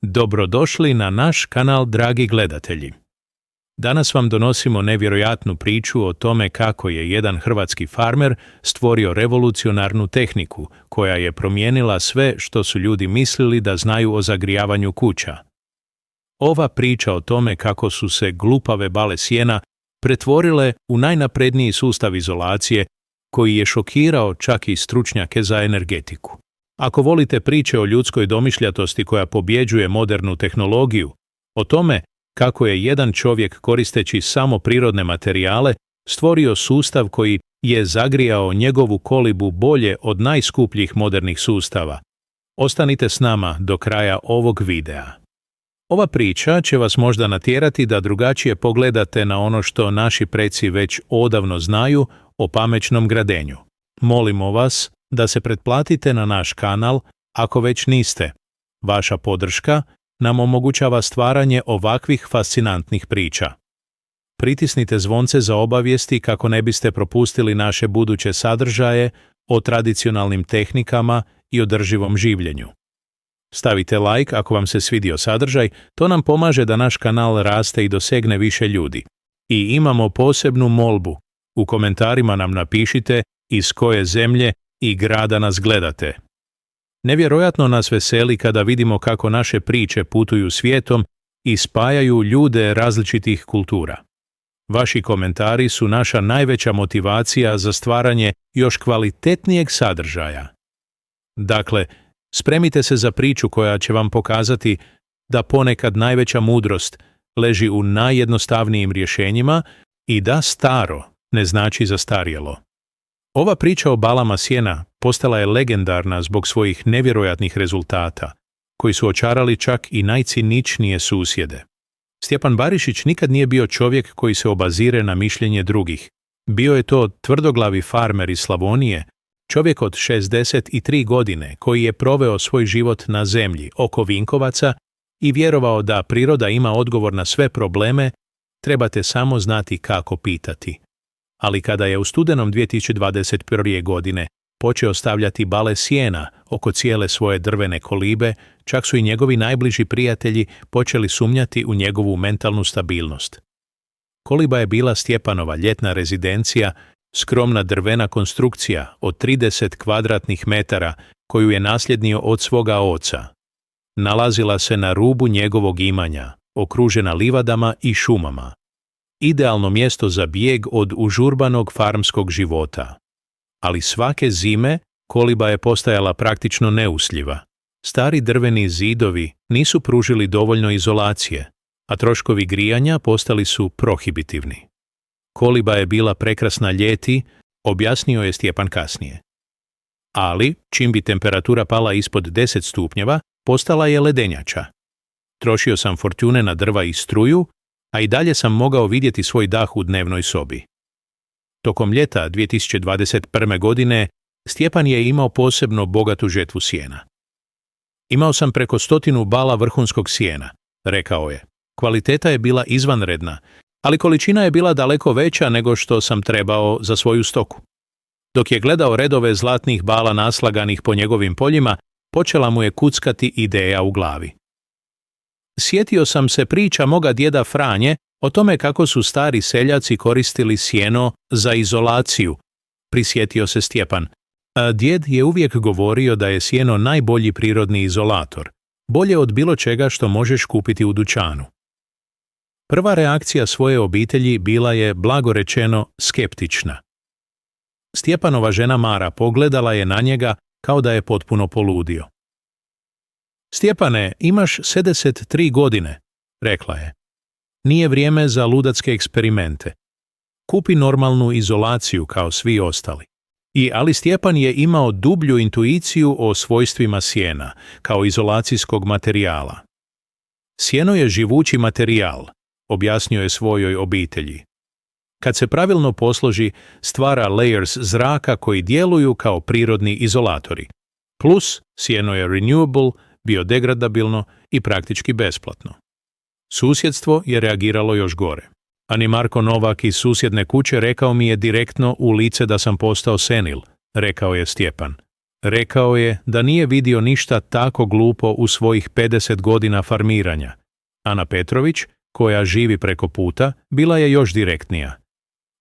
Dobrodošli na naš kanal, dragi gledatelji. Danas vam donosimo nevjerojatnu priču o tome kako je jedan hrvatski farmer stvorio revolucionarnu tehniku koja je promijenila sve što su ljudi mislili da znaju o zagrijavanju kuća. Ova priča o tome kako su se glupave bale sijena pretvorile u najnapredniji sustav izolacije koji je šokirao čak i stručnjake za energetiku. Ako volite priče o ljudskoj domišljatosti koja pobjeđuje modernu tehnologiju, o tome kako je jedan čovjek koristeći samo prirodne materijale stvorio sustav koji je zagrijao njegovu kolibu bolje od najskupljih modernih sustava, ostanite s nama do kraja ovog videa. Ova priča će vas možda natjerati da drugačije pogledate na ono što naši preci već odavno znaju o pamećnom gradenju. Molimo vas da se pretplatite na naš kanal ako već niste. Vaša podrška nam omogućava stvaranje ovakvih fascinantnih priča. Pritisnite zvonce za obavijesti kako ne biste propustili naše buduće sadržaje o tradicionalnim tehnikama i održivom življenju. Stavite like ako vam se svidio sadržaj, to nam pomaže da naš kanal raste i dosegne više ljudi. I imamo posebnu molbu. U komentarima nam napišite iz koje zemlje i grada nas gledate. Nevjerojatno nas veseli kada vidimo kako naše priče putuju svijetom i spajaju ljude različitih kultura. Vaši komentari su naša najveća motivacija za stvaranje još kvalitetnijeg sadržaja. Dakle, spremite se za priču koja će vam pokazati da ponekad najveća mudrost leži u najjednostavnijim rješenjima i da staro ne znači zastarjelo. Ova priča o balama sjena postala je legendarna zbog svojih nevjerojatnih rezultata, koji su očarali čak i najciničnije susjede. Stjepan Barišić nikad nije bio čovjek koji se obazire na mišljenje drugih. Bio je to tvrdoglavi farmer iz Slavonije, čovjek od 63 godine koji je proveo svoj život na zemlji oko Vinkovaca i vjerovao da priroda ima odgovor na sve probleme, trebate samo znati kako pitati. Ali kada je u studenom 2021. godine počeo stavljati bale sijena oko cijele svoje drvene kolibe, čak su i njegovi najbliži prijatelji počeli sumnjati u njegovu mentalnu stabilnost. Koliba je bila Stjepanova ljetna rezidencija, skromna drvena konstrukcija od 30 kvadratnih metara koju je nasljednio od svoga oca. Nalazila se na rubu njegovog imanja, okružena livadama i šumama. Idealno mjesto za bijeg od užurbanog farmskog života. Ali svake zime koliba je postajala praktično neusljiva. Stari drveni zidovi nisu pružili dovoljno izolacije, a troškovi grijanja postali su prohibitivni. Koliba je bila prekrasna ljeti, objasnio je Stjepan kasnije. Ali, čim bi temperatura pala ispod 10 stupnjeva, postala je ledenjača. Trošio sam fortune na drva i struju, a i dalje sam mogao vidjeti svoj dah u dnevnoj sobi. Tokom ljeta 2021. godine Stjepan je imao posebno bogatu žetvu sjena. Imao sam preko 100 bala vrhunskog sjena, rekao je. Kvaliteta je bila izvanredna, ali količina je bila daleko veća nego što sam trebao za svoju stoku. Dok je gledao redove zlatnih bala naslaganih po njegovim poljima, počela mu je kuckati ideja u glavi. Sjetio sam se priča moga djeda Franje o tome kako su stari seljaci koristili sjeno za izolaciju, prisjetio se Stjepan. Djed je uvijek govorio da je sjeno najbolji prirodni izolator, bolje od bilo čega što možeš kupiti u dućanu. Prva reakcija svoje obitelji bila je, blago rečeno, skeptična. Stjepanova žena Mara pogledala je na njega kao da je potpuno poludio. Stjepane, imaš 73 godine, rekla je. Nije vrijeme za ludatske eksperimente. Kupi normalnu izolaciju kao svi ostali. Ali Stjepan je imao dublju intuiciju o svojstvima sjena, kao izolacijskog materijala. Sjeno je živući materijal, objasnio je svojoj obitelji. Kad se pravilno posloži, stvara layers zraka koji djeluju kao prirodni izolatori. Plus, sjeno je renewable, biodegradabilno i praktički besplatno. Susjedstvo je reagiralo još gore. Ani Marko Novak iz susjedne kuće rekao mi je direktno u lice da sam postao senil, rekao je Stjepan. Rekao je da nije vidio ništa tako glupo u svojih 50 godina farmiranja. Ana Petrović, koja živi preko puta, bila je još direktnija.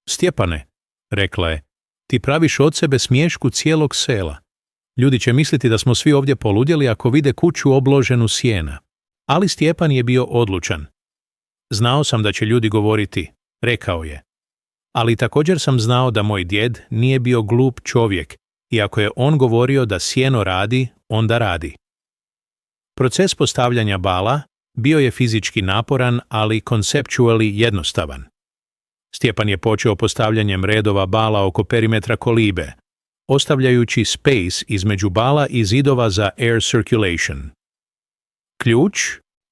Stjepane, rekla je, ti praviš od sebe smiješku cijelog sela. Ljudi će misliti da smo svi ovdje poludjeli ako vide kuću obloženu sijena. Ali Stjepan je bio odlučan. Znao sam da će ljudi govoriti, rekao je. Ali također sam znao da moj djed nije bio glup čovjek i ako je on govorio da sjeno radi, onda radi. Proces postavljanja bala bio je fizički naporan, ali conceptually jednostavan. Stjepan je počeo postavljanjem redova bala oko perimetra kolibe, ostavljajući space između bala i zidova za air circulation. Ključ,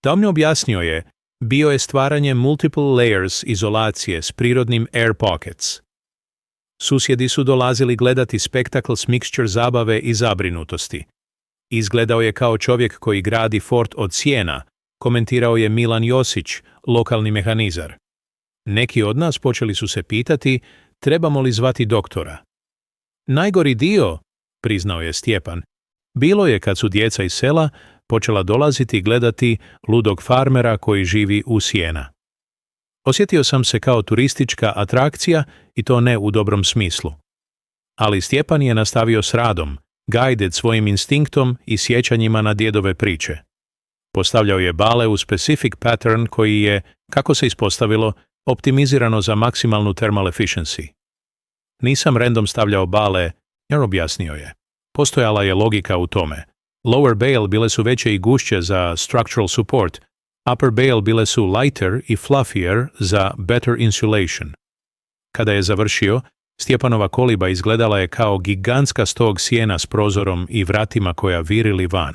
Tom objasnio je, bio je stvaranje multiple layers izolacije s prirodnim air pockets. Susjedi su dolazili gledati spektakl s mixture zabave i zabrinutosti. Izgledao je kao čovjek koji gradi fort od sjena, komentirao je Milan Josić, lokalni mehanizar. Neki od nas počeli su se pitati, trebamo li zvati doktora. Najgori dio, priznao je Stjepan, bilo je kad su djeca iz sela počela dolaziti i gledati ludog farmera koji živi u sjena. Osjetio sam se kao turistička atrakcija i to ne u dobrom smislu. Ali Stjepan je nastavio s radom, guided svojim instinktom i sjećanjima na djedove priče. Postavljao je bale u specific pattern koji je, kako se ispostavilo, optimizirano za maksimalnu thermal efficiency. Nisam random stavljao bale, jer objasnio je. Postojala je logika u tome. Lower bale bile su veće i gušće za structural support, upper bale bile su lighter i fluffier za better insulation. Kada je završio, Stjepanova koliba izgledala je kao gigantska stog sijena s prozorom i vratima koja virili van.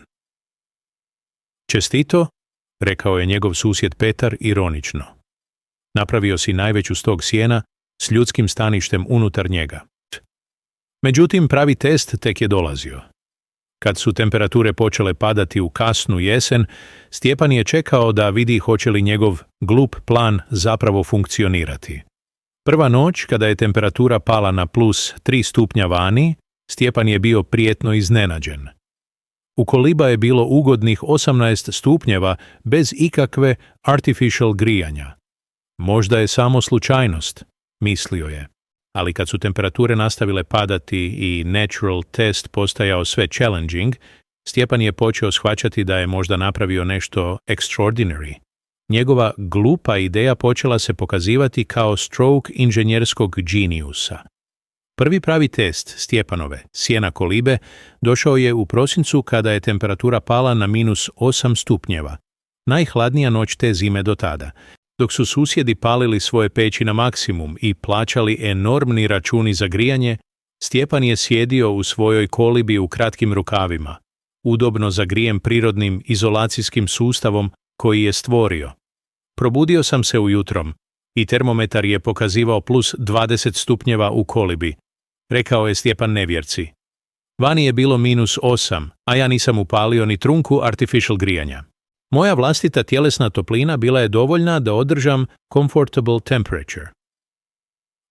Čestito, rekao je njegov susjed Petar ironično. Napravio si najveću stog sijena s ljudskim staništem unutar njega. Međutim, pravi test tek je dolazio. Kad su temperature počele padati u kasnu jesen, Stjepan je čekao da vidi hoće li njegov glup plan zapravo funkcionirati. Prva noć, kada je temperatura pala na plus 3 stupnja vani, Stjepan je bio prijetno iznenađen. U koliba je bilo ugodnih 18 stupnjeva bez ikakve artificial grijanja. Možda je samo slučajnost, mislio je. Ali kad su temperature nastavile padati i natural test postajao sve challenging, Stjepan je počeo shvaćati da je možda napravio nešto extraordinary. Njegova glupa ideja počela se pokazivati kao stroke inženjerskog geniusa. Prvi pravi test Stjepanove, sjena kolibe, došao je u prosincu kada je temperatura pala na minus 8 stupnjeva. Najhladnija noć te zime do tada. Dok su susjedi palili svoje peći na maksimum i plaćali enormni računi za grijanje, Stjepan je sjedio u svojoj kolibi u kratkim rukavima, udobno zagrijen prirodnim izolacijskim sustavom koji je stvorio. Probudio sam se ujutrom i termometar je pokazivao plus 20 stupnjeva u kolibi, rekao je Stjepan nevjerci. Vani je bilo minus 8, a ja nisam upalio ni trunku artificial grijanja. Moja vlastita tjelesna toplina bila je dovoljna da održam comfortable temperature.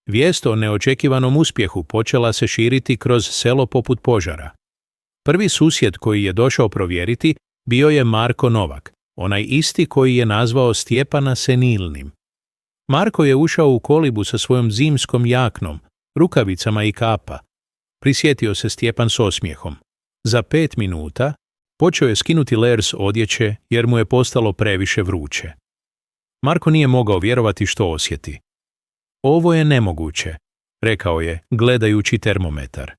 Vijest o neočekivanom uspjehu počela se širiti kroz selo poput požara. Prvi susjed koji je došao provjeriti bio je Marko Novak, onaj isti koji je nazvao Stjepana senilnim. Marko je ušao u kolibu sa svojom zimskom jaknom, rukavicama i kapa. Prisjetio se Stjepan s osmijehom. Za 5 minuta počeo je skinuti layers odjeće jer mu je postalo previše vruće. Marko nije mogao vjerovati što osjeti. Ovo je nemoguće, rekao je, gledajući termometar.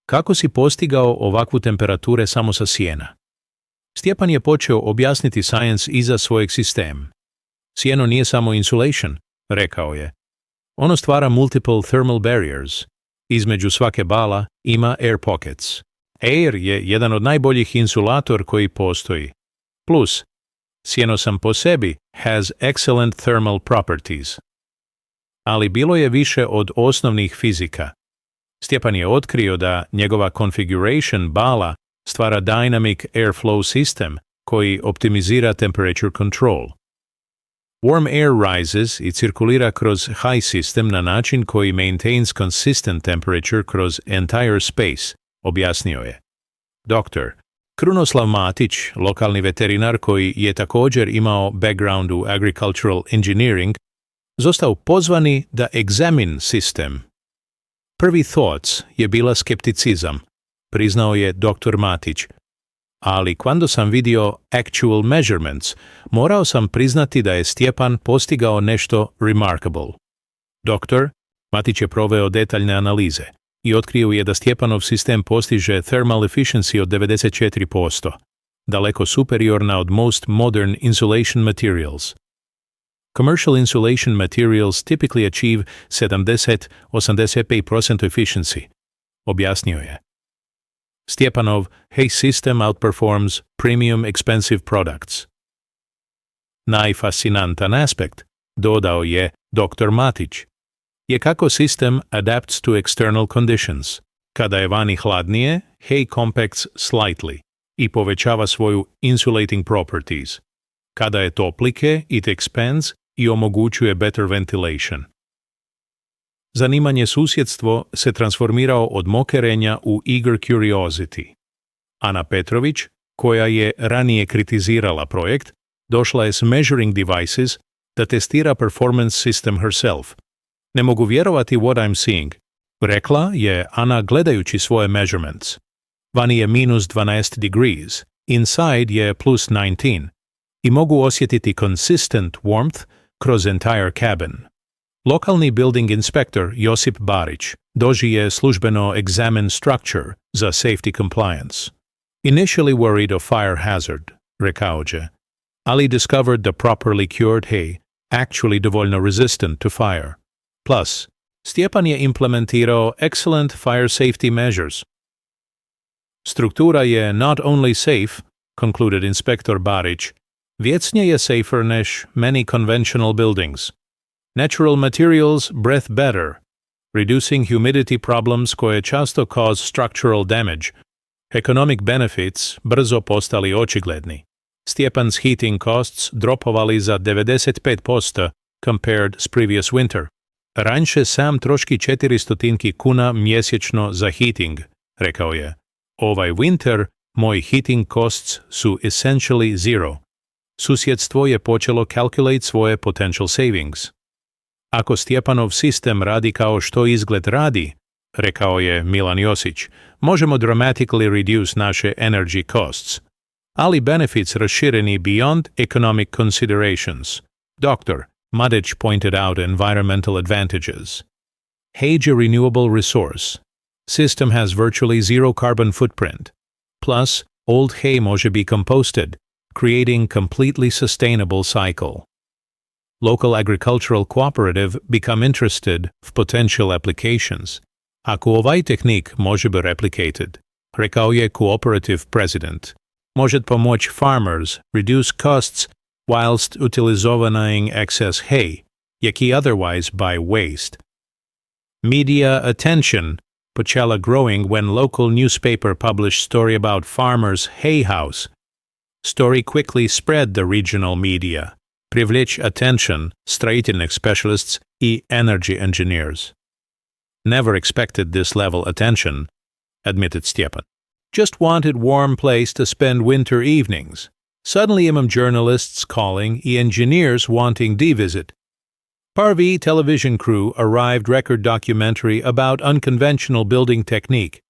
Kako si postigao ovakvu temperature samo sa sjena? Stjepan je počeo objasniti science iza svojeg sistema. Sjeno nije samo insulation, rekao je. Ono stvara multiple thermal barriers. Između svake bala ima air pockets. Air je jedan od najboljih insulator koji postoji. Plus, sjeno sam po sebi has excellent thermal properties. Ali bilo je više od osnovnih fizika. Stjepan je otkrio da njegova configuration bala stvara dynamic airflow system koji optimizira temperature control. Warm air rises i cirkulira kroz high system na način koji maintains consistent temperature kroz entire space, objasnio je. Doktor Krunoslav Matić, lokalni veterinar koji je također imao background u agricultural engineering, został pozvani da examine system. Prvi thoughts je bila skepticizam, priznao je dr. Matić, ali quando sam vidio actual measurements, morao sam priznati da je Stjepan postigao nešto remarkable. Doktor Matić je proveo detaljne analize i otkrio je da Stjepanov sistem postiže thermal efficiency od 94%, daleko superiorna od most modern insulation materials. Commercial insulation materials typically achieve 70–85% efficiency, objasnio je. Stjepanov Hay system outperforms premium expensive products. Najfascinantan aspekt, dodao je dr. Matić, je kako sistem adapts to external conditions. Kada je vani hladnije, Hay compacts slightly i povećava svoju insulating properties. Kada je toplike, it expands i omogućuje better ventilation. Zanimanje susjedstvo se transformirao od mokerenja u eager curiosity. Ana Petrović, koja je ranije kritizirala projekt, došla je s measuring devices da testira performance system herself. Ne mogu vjerovati what I'm seeing, rekla je Ana gledajući svoje measurements. Vani je -12 degrees, inside je +19 i mogu osjetiti consistent warmth kroz entire cabin. Lokalni building inspector Josip Barić doži je službeno examine structure za safety compliance. Initially worried of fire hazard, rekao je, ali discovered the properly cured hay actually dovoljno resistant to fire. Plus, Stjepan je implementirao excellent fire safety measures. Struktura je not only safe, concluded Inspector Barić, vjecnije je safer než many conventional buildings. Natural materials breathe better, reducing humidity problems koje často cause structural damage. Economic benefits brzo postali očigledni. Stjepan's heating costs dropovali za 95% compared s previous winter. Ranše sam troški 400 kuna mjesečno za heating, rekao je. Ovaj winter moj heating costs su essentially zero. Susjedstvo je počelo calculate svoje potential savings. Ako Stjepanov sistem radi kao što izgled radi, rekao je Milan Josić, možemo dramatically reduce naše energy costs. Ali benefits rašireni beyond economic considerations. Dr. Matić pointed out environmental advantages. Hay je renewable resource. System has virtually zero carbon footprint. Plus, old hay može be composted, creating completely sustainable cycle. Local agricultural cooperative become interested v potential applications. Ako ovaj tehnik može be replicated, rekao je cooperative president, može pomoći farmers reduce costs whilst utilizovaning excess hay, jaki otherwise by waste. Media attention počala growing when local newspaper published story about farmers' hay house. Story quickly spread the regional media, privlečь attention stроительных specialists и energy engineers. Never expected this level attention, admitted Stjepan. Just wanted warm place to spend winter evenings. Suddenly imam journalists calling e engineers wanting D-visit. Parvi television crew arrived record documentary about unconventional building technique.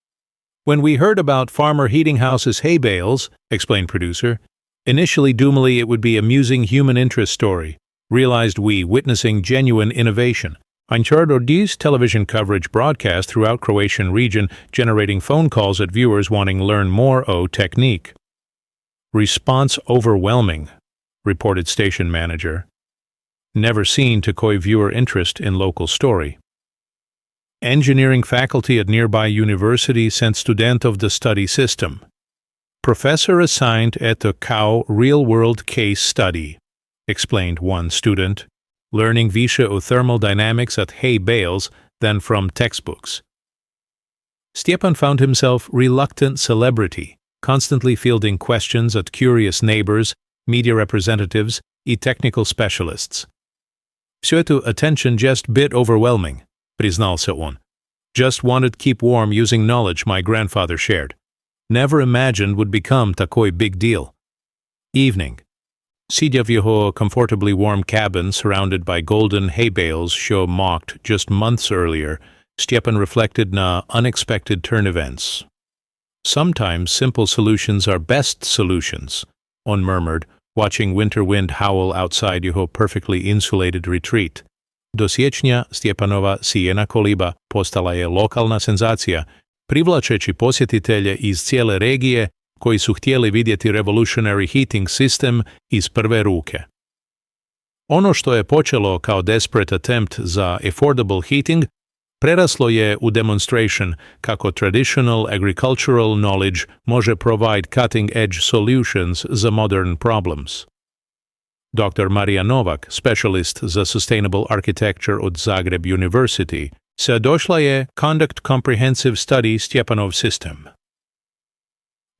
When we heard about farmer heating houses hay bales, explained producer, initially doomily it would be amusing human interest story. Realized we witnessing genuine innovation. Ančardordi's television coverage broadcast throughout Croatian region, generating phone calls at viewers wanting learn more o technique. Response overwhelming, reported station manager. Never seen to koi viewer interest in local story. Engineering faculty at nearby university sent student of the study system. Professor assigned at the KAO real-world case study, explained one student, learning više o thermal dynamics at hay bales than from textbooks. Stjepan found himself reluctant celebrity, constantly fielding questions at curious neighbors, media representatives, и technical specialists. Всю эту attention just bit overwhelming, признался он. Just wanted to keep warm using knowledge my grandfather shared. Never imagined would become такой big deal. Evening. Сидя в его comfortably warm cabin surrounded by golden hay bales show mocked just months earlier, Stepan reflected na unexpected turn events. Sometimes simple solutions are best solutions, on murmured, watching winter wind howl outside jeho perfectly insulated retreat. Do siječnja Stjepanova sijena koliba postala je lokalna senzacija, privlačeći posjetitelje iz cijele regije koji su htjeli vidjeti revolutionary heating system iz prve ruke. Ono što je počelo kao desperate attempt za affordable heating preraslo je u demonstration kako traditional agricultural knowledge može provide cutting-edge solutions za modern problems. Dr. Marija Novak, specialist za sustainable architecture od Zagreb University, se došla je conduct comprehensive study Stjepanov system.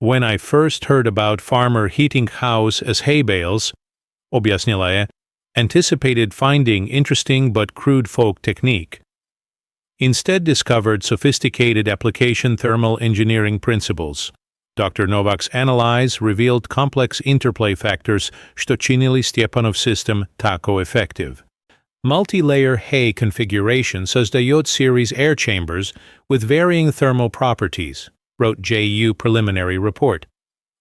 When I first heard about farmer heating house as hay bales, objasnila je, anticipated finding interesting but crude folk technique. Instead discovered sophisticated application thermal engineering principles. Dr. Novak's analyze revealed complex interplay factors što činili Stjepanov system tako effective. Multi-layer hay configuration создает series air chambers with varying thermal properties, wrote JU preliminary report.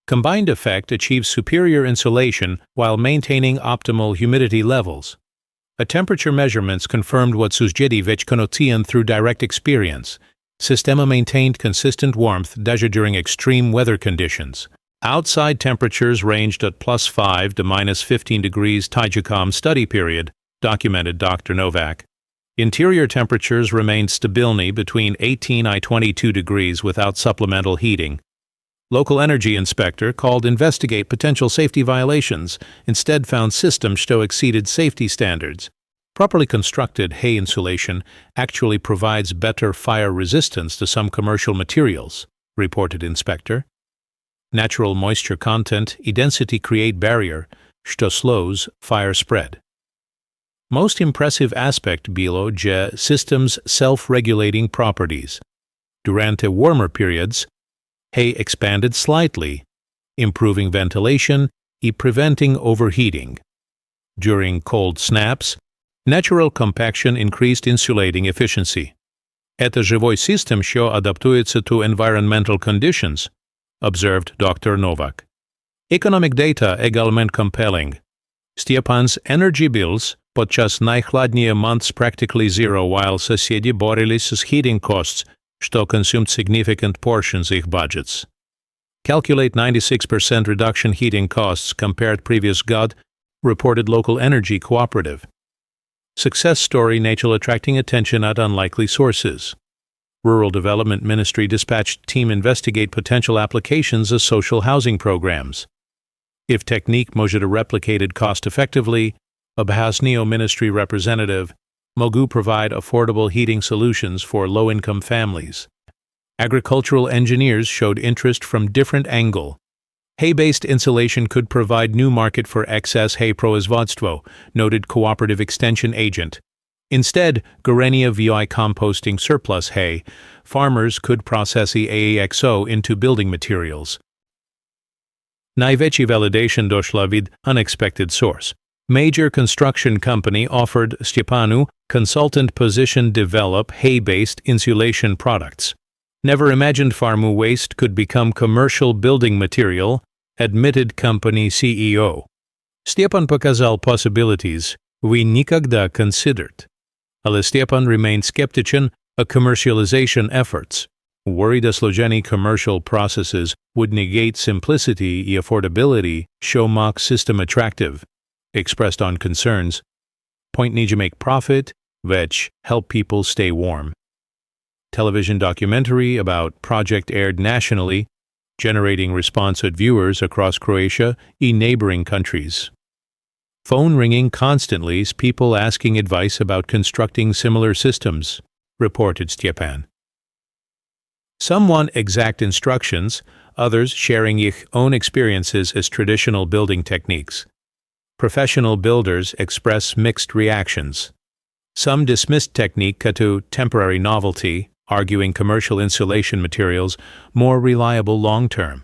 Combined effect achieves superior insulation while maintaining optimal humidity levels. A temperature measurements confirmed what Susjedi već konocijan through direct experience. Sistema maintained consistent warmth даже during extreme weather conditions. Outside temperatures ranged at +5 to -15 degrees Tajicom study period, documented Dr. Novak. Interior temperatures remained stabilny between 18 and 22 degrees without supplemental heating. Local energy inspector called investigate potential safety violations, instead found systems što exceeded safety standards. Properly constructed hay insulation actually provides better fire resistance to some commercial materials, reported inspector. Natural moisture content and density create barrier, što slows fire spread. Most impressive aspect bilo je system's self-regulating properties. Durante warmer periods, hay expanded slightly, improving ventilation and preventing overheating. During cold snaps, natural compaction increased insulating efficiency. Это живой system що адаптується to environmental conditions, observed Dr. Novak. Economic data egalement compelling. Stjepan's energy bills podczas najchladnije months practically zero while Susjedi боролись с heating costs, što consumed significant portions их budgets. Calculate 96% reduction heating costs compared previous God, reported local energy cooperative. Success story natural attracting attention at unlikely sources. Rural Development Ministry dispatched team investigate potential applications as social housing programs. If technique može replicated cost-effectively, Abhasnio Ministry representative mogu provide affordable heating solutions for low-income families. Agricultural engineers showed interest from different angle. Hay-based insulation could provide new market for excess hay proizvodstvo, noted cooperative extension agent. Instead, Gorenia vi composting surplus hay, farmers could process AAXO into building materials. Najveći validation došla vid unexpected source. Major construction company offered Stjepanu consultant position develop hay-based insulation products. Never imagined farmu waste could become commercial building material, admitted company CEO. Stjepan pokazal possibilities we nikada considered. Ale Stjepan remained skeptical of commercialization efforts, worried that složeni commercial processes would negate simplicity and affordability, show mock system attractive. Expressed on concerns, point need to make profit, već help people stay warm. Television documentary about project aired nationally, generating response at viewers across Croatia and neighboring countries. Phone ringing constantly as people asking advice about constructing similar systems, reported Stjepan. Some want exact instructions, others sharing ich own experiences as traditional building techniques. Professional builders express mixed reactions. Some dismissed technique като temporary novelty, arguing commercial insulation materials more reliable long-term.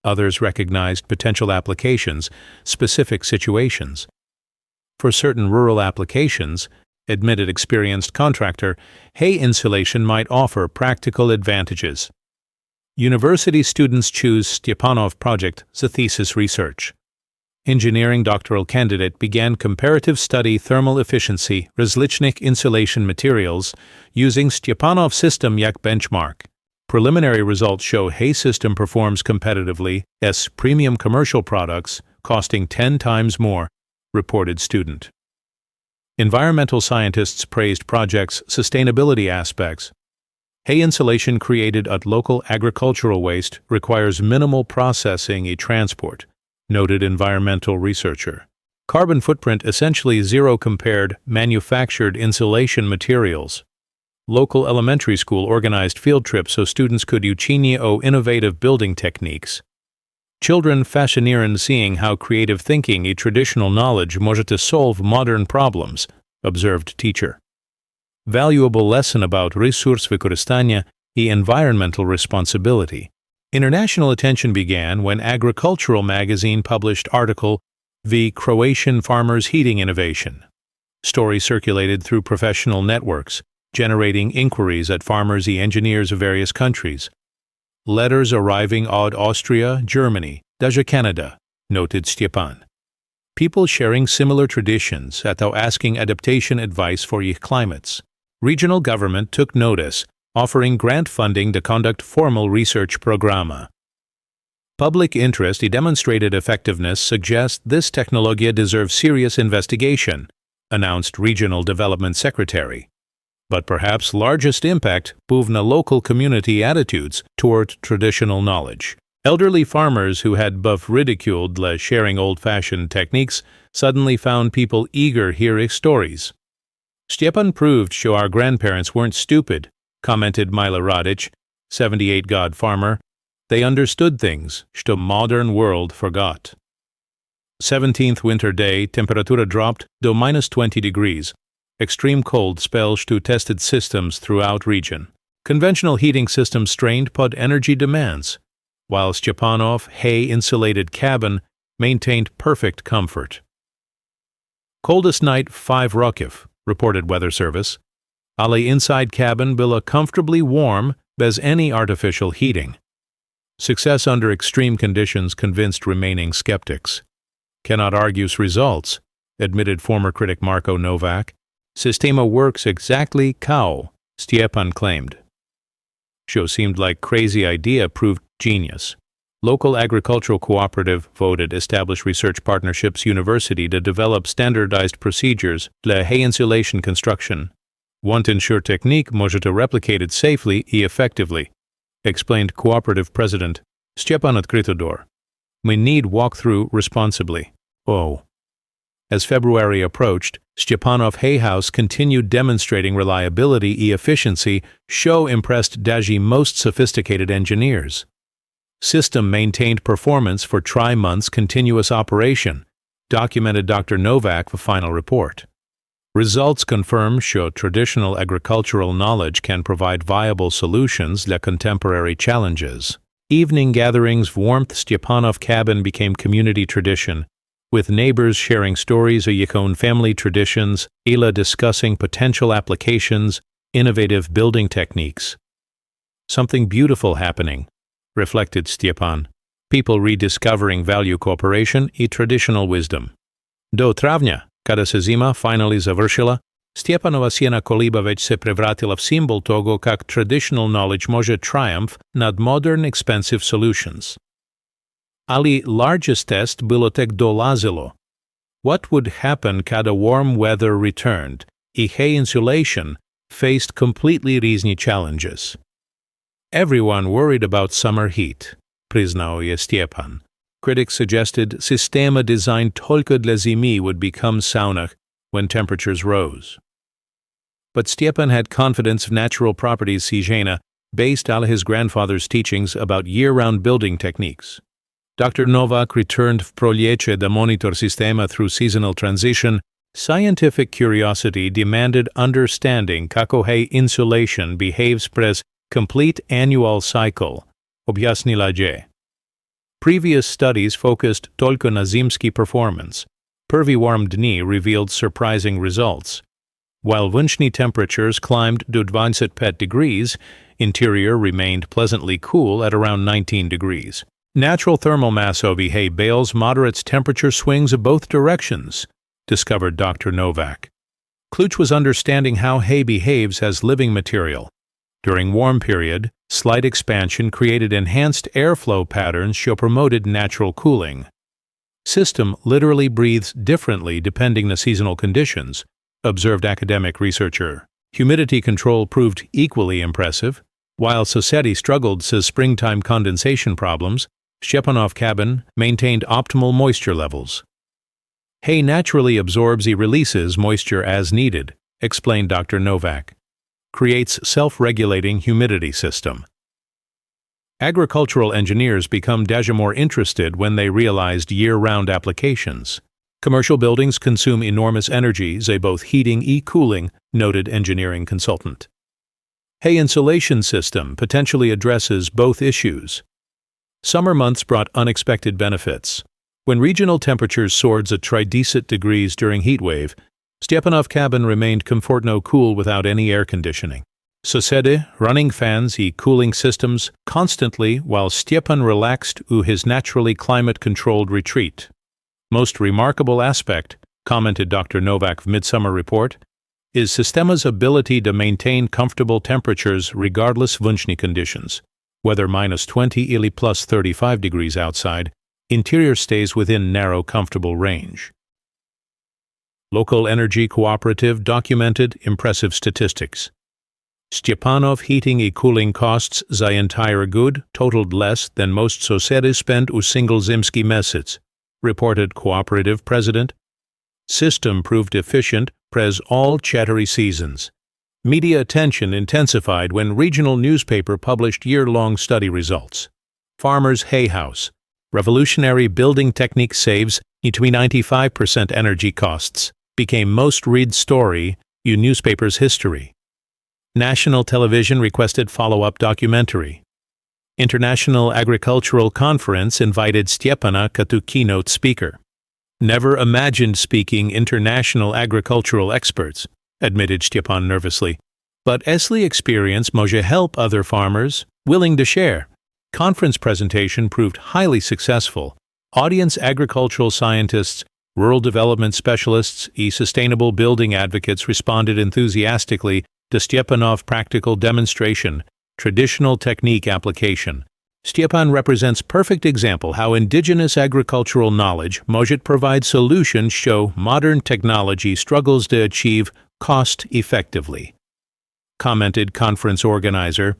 Others recognized potential applications, specific situations. For certain rural applications, admitted experienced contractor, hay insulation might offer practical advantages. University students choose Stepanov project as a thesis research. Engineering doctoral candidate began comparative study thermal efficiency različnih insulation materials using Stepanov system jak benchmark. Preliminary results show hay system performs competitively as premium commercial products costing 10 times more, reported student. Environmental scientists praised project's sustainability aspects. Hay insulation created at local agricultural waste requires minimal processing and transport, noted environmental researcher. Carbon footprint essentially zero compared manufactured insulation materials. Local elementary school organized field trips so students could učinio innovative building techniques. Children fascineran seeing how creative thinking and traditional knowledge možete solve modern problems, observed teacher. Valuable lesson about resource vykoristanja and environmental responsibility. International attention began when Agricultural magazine published article The Croatian Farmers' Heating Innovation. Story circulated through professional networks, generating inquiries at farmers and engineers of various countries. Letters arriving od Austria, Germany, даже Canada, noted Stepan. People sharing similar traditions, though asking adaptation advice for each climates. Regional government took notice, offering grant funding to conduct formal research programma. Public interest and demonstrated effectiveness suggest this technology deserves serious investigation, announced Regional Development Secretary. But perhaps largest impact puvna local community attitudes toward traditional knowledge. Elderly farmers who had buff ridiculed sharing old-fashioned techniques suddenly found people eager hearing stories. Stepan proved show our grandparents weren't stupid, commented Mila Radic, 78 god farmer. They understood things što modern world forgot. 17th winter day, temperatura dropped to -20 degrees. Extreme cold spells to tested systems throughout region. Conventional heating systems strained pod energy demands, while Stepanov hay-insulated cabin maintained perfect comfort. Coldest night 5 rokів, reported weather service. Ale inside cabin bila comfortably warm bez any artificial heating. Success under extreme conditions convinced remaining skeptics. Cannot argue results, admitted former critic Marko Novak. Sistema works exactly kao, Stepan claimed. Show seemed like crazy idea proved genius. Local agricultural cooperative voted establish research partnerships university to develop standardized procedures dla hay insulation construction. Want ensure technique možete replicate it safely and effectively, explained cooperative president Stepan Otkritodor. We need walk through responsibly. Oh. As February approached, Stepanov Hay House continued demonstrating reliability and efficiency, show impressed daji most sophisticated engineers. System maintained performance for months continuous operation, documented Dr. Novak for final report. Results confirm show traditional agricultural knowledge can provide viable solutions to contemporary challenges. Evening gatherings warmth Stepanov cabin became community tradition, with neighbors sharing stories of Yukon family traditions, Ila discussing potential applications, innovative building techniques. Something beautiful happening, reflected Stepan. People rediscovering value cooperation and traditional wisdom. Do travnja, kada se zima finally završila, Stepanova sijena koliba već se prevratila v symbol togo kak traditional knowledge može triumph nad modern expensive solutions. Ali largest test bilo tek dolazilo. What would happen kada warm weather returned, I hay insulation faced completely rizni challenges. Everyone worried about summer heat, priznao je Stepan. Critics suggested sistema designed tolko dla zimi would become sauna when temperatures rose. But Stepan had confidence of natural properties sijena based on his grandfather's teachings about year-round building techniques. Dr. Novak returned v proljeće da monitor sistema through seasonal transition, Scientific curiosity demanded understanding kako hay insulation behaves przez complete annual cycle, objaśnila je. Previous studies focused tylko na zimski performance. První warm dni revealed surprising results. While vnitřní temperatures climbed to 25 degrees, interior remained pleasantly cool at around 19 degrees. Natural thermal mass of hay bales moderates temperature swings of both directions, discovered Dr. Novak. Ključ was understanding how hay behaves as living material. During warm period, slight expansion created enhanced airflow patterns that promoted natural cooling. System literally breathes differently depending on seasonal conditions, observed academic researcher. Humidity control proved equally impressive. While Susjedi struggled with springtime condensation problems, Stepanov cabin maintained optimal moisture levels. Hay naturally absorbs and releases moisture as needed, explained Dr. Novak. Creates self-regulating humidity system. Agricultural engineers become deja more interested when they realized year-round applications. Commercial buildings consume enormous energy, both heating and cooling, noted engineering consultant. Hay insulation system potentially addresses both issues. Summer months brought unexpected benefits. When regional temperatures soared to 30 degrees during heat wave, Stepanov cabin remained comfortno cool without any air conditioning. Susjedi, running fans and cooling systems constantly while Stepan relaxed his naturally climate-controlled retreat. Most remarkable aspect, commented Dr. Novak Midsummer Report, is Sistema's ability to maintain comfortable temperatures regardless vnitřní conditions. Whether -20 or +35 degrees outside, interior stays within narrow, comfortable range. Local energy cooperative documented impressive statistics. Stepanov heating and cooling costs za entire good totaled less than most Susjedi spent u single zimski mesec, reported cooperative president. System proved efficient prez all 4 seasons. Media attention intensified when regional newspaper published year-long study results. Farmer's hay house. Revolutionary building technique saves between 95% energy costs. Became most read story in newspaper's history. National television requested follow-up documentary. International Agricultural Conference invited Stepana to keynote speaker. Never imagined speaking international agricultural experts, admitted Stepan nervously. But Esli experience može help other farmers, willing to share. Conference presentation proved highly successful. Audience agricultural scientists, rural development specialists, and sustainable building advocates responded enthusiastically to Stepanov practical demonstration, traditional technique application. Stepan represents perfect example how indigenous agricultural knowledge može provide solutions show modern technology struggles to achieve cost effectively. Commented conference organizer.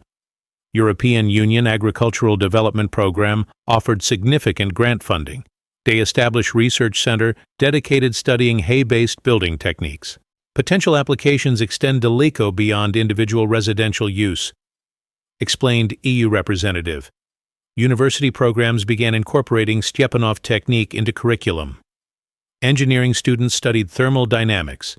European Union Agricultural Development Program offered significant grant funding. They established research center dedicated studying hay-based building techniques. Potential applications extend daleko beyond individual residential use, explained EU representative. University programs began incorporating Stepanov technique into curriculum. Engineering students studied thermal dynamics.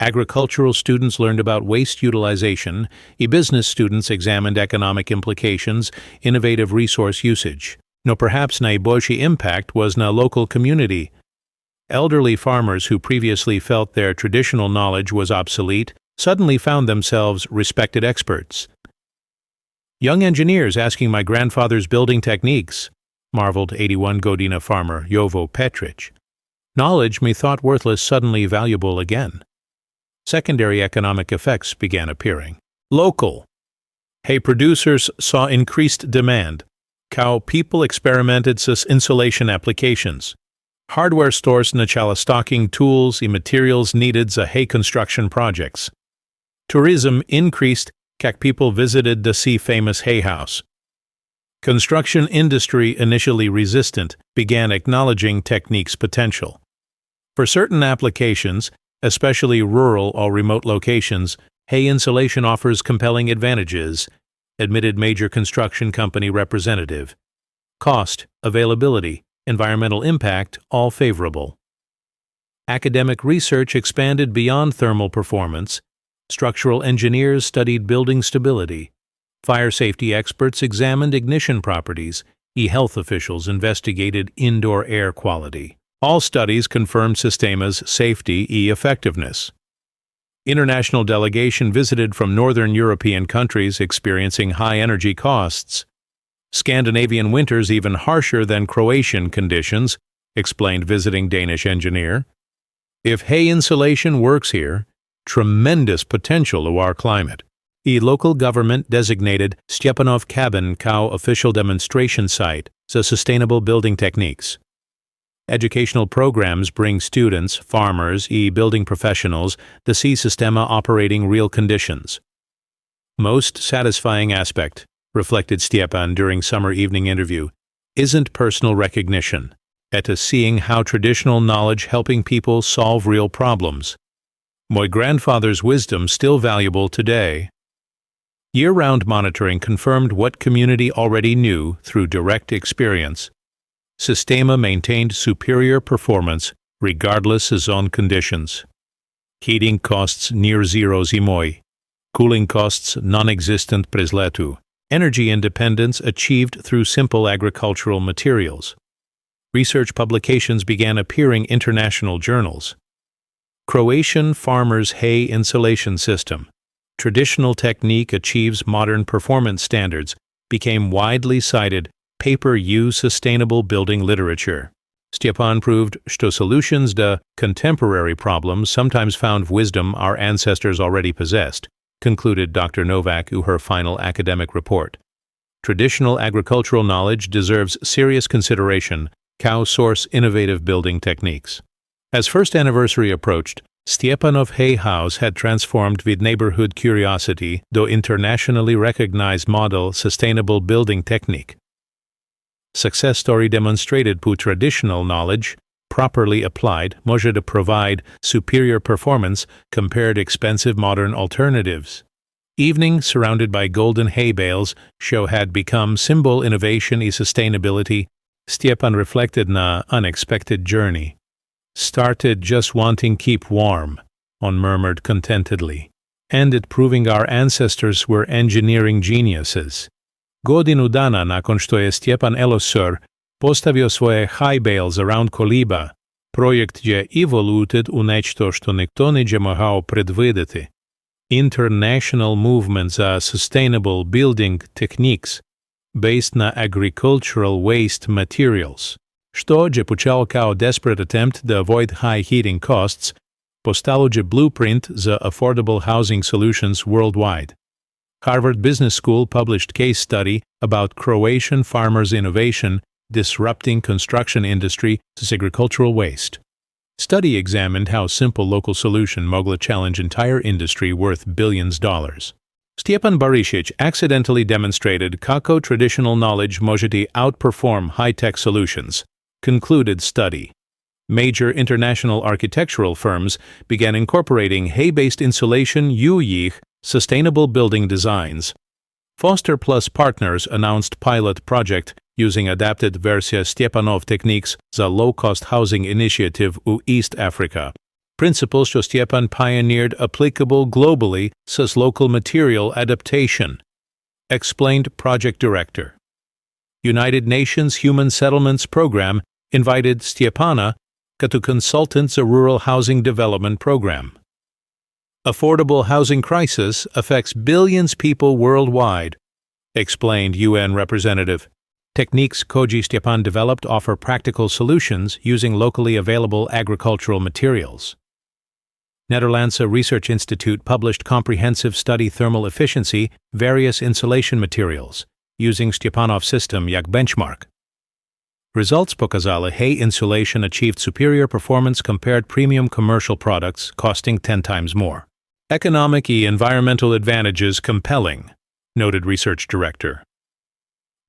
Agricultural students learned about waste utilization. E-business students examined economic implications, innovative resource usage. No perhaps najbolji impact was na local community. Elderly farmers who previously felt their traditional knowledge was obsolete suddenly found themselves respected experts. Young engineers asking my grandfather's building techniques, marveled 81 Godina farmer Jovo Petric. Knowledge me thought worthless suddenly valuable again. Secondary economic effects began appearing. Local. Hay producers saw increased demand. Cow people experimented with insulation applications. Hardware stores начала stocking tools and materials needed za hay construction projects. Tourism increased, как people visited to see famous hay house. Construction industry initially resistant began acknowledging technique's potential. For certain applications, especially rural or remote locations, hay insulation offers compelling advantages, admitted major construction company representative. Cost, availability, environmental impact, all favorable. Academic research expanded beyond thermal performance. Structural engineers studied building stability. Fire safety experts examined ignition properties. E-health officials investigated indoor air quality. All studies confirmed Sistema's safety effectiveness. International delegation visited from northern European countries experiencing high energy costs. Scandinavian winters even harsher than Croatian conditions, explained visiting Danish engineer. If hay insulation works here, tremendous potential to our climate. A local government designated Stjepanov cabin kao official demonstration site za sustainable building techniques. Educational programs bring students, farmers, building professionals to see Sistema operating real conditions. Most satisfying aspect, reflected Stjepan during summer evening interview, isn't personal recognition, it's seeing how traditional knowledge helping people solve real problems. My grandfather's wisdom still valuable today. Year-round monitoring confirmed what community already knew through direct experience. Sistema maintained superior performance regardless of zone conditions. Heating costs near zero zimoj. Cooling costs non-existent pres letu. Energy independence achieved through simple agricultural materials. Research publications began appearing in international journals. Croatian farmers' hay insulation system. Traditional technique achieves modern performance standards, became widely cited pay-per-use sustainable building literature. Stjepan proved что solutions to contemporary problems sometimes found wisdom our ancestors already possessed, concluded Dr. Novak in her final academic report. Traditional agricultural knowledge deserves serious consideration, cow source innovative building techniques. As first anniversary approached, Stjepanov Hay House had transformed with neighborhood curiosity to internationally recognized model sustainable building technique. Success story demonstrated that traditional knowledge, properly applied, može to provide superior performance compared to expensive modern alternatives. Evening, surrounded by golden hay bales, show had become symbol innovation and sustainability. Stjepan reflected na unexpected journey. Started just wanting keep warm, on murmured contentedly. Ended proving our ancestors were engineering geniuses. Godinu dana nakon što je Stjepan Elosor postavio svoje high bales around koliba, projekt je evoluted u nešto što nikto neđe mogao predvidjeti. International movement za sustainable building techniques based na agricultural waste materials, što je počalo kao desperate attempt to avoid high heating costs, postalo je blueprint za affordable housing solutions worldwide. Harvard Business School published case study about Croatian farmers' innovation disrupting construction industry to agricultural waste. Study examined how simple local solution mogla challenge entire industry worth billions dollars. Stjepan Barišić accidentally demonstrated kako traditional knowledge može outperform high-tech solutions, concluded study. Major international architectural firms began incorporating hay-based insulation u sustainable building designs. Foster Plus Partners announced pilot project using adapted Versia Stjepanov techniques za low-cost housing initiative u East Africa. Principles što Stjepan pioneered applicable globally as local material adaptation, explained project director. United Nations Human Settlements Program invited Stjepana to consultants a rural housing development program. Affordable housing crisis affects billions people worldwide, explained UN representative. Techniques koji Stjepan developed offer practical solutions using locally available agricultural materials. Netherlands Research Institute published comprehensive study thermal efficiency various insulation materials, using Stjepanov system jak benchmark. Results pokazali hay insulation achieved superior performance compared premium commercial products costing 10 times more. Economic and environmental advantages compelling, noted research director.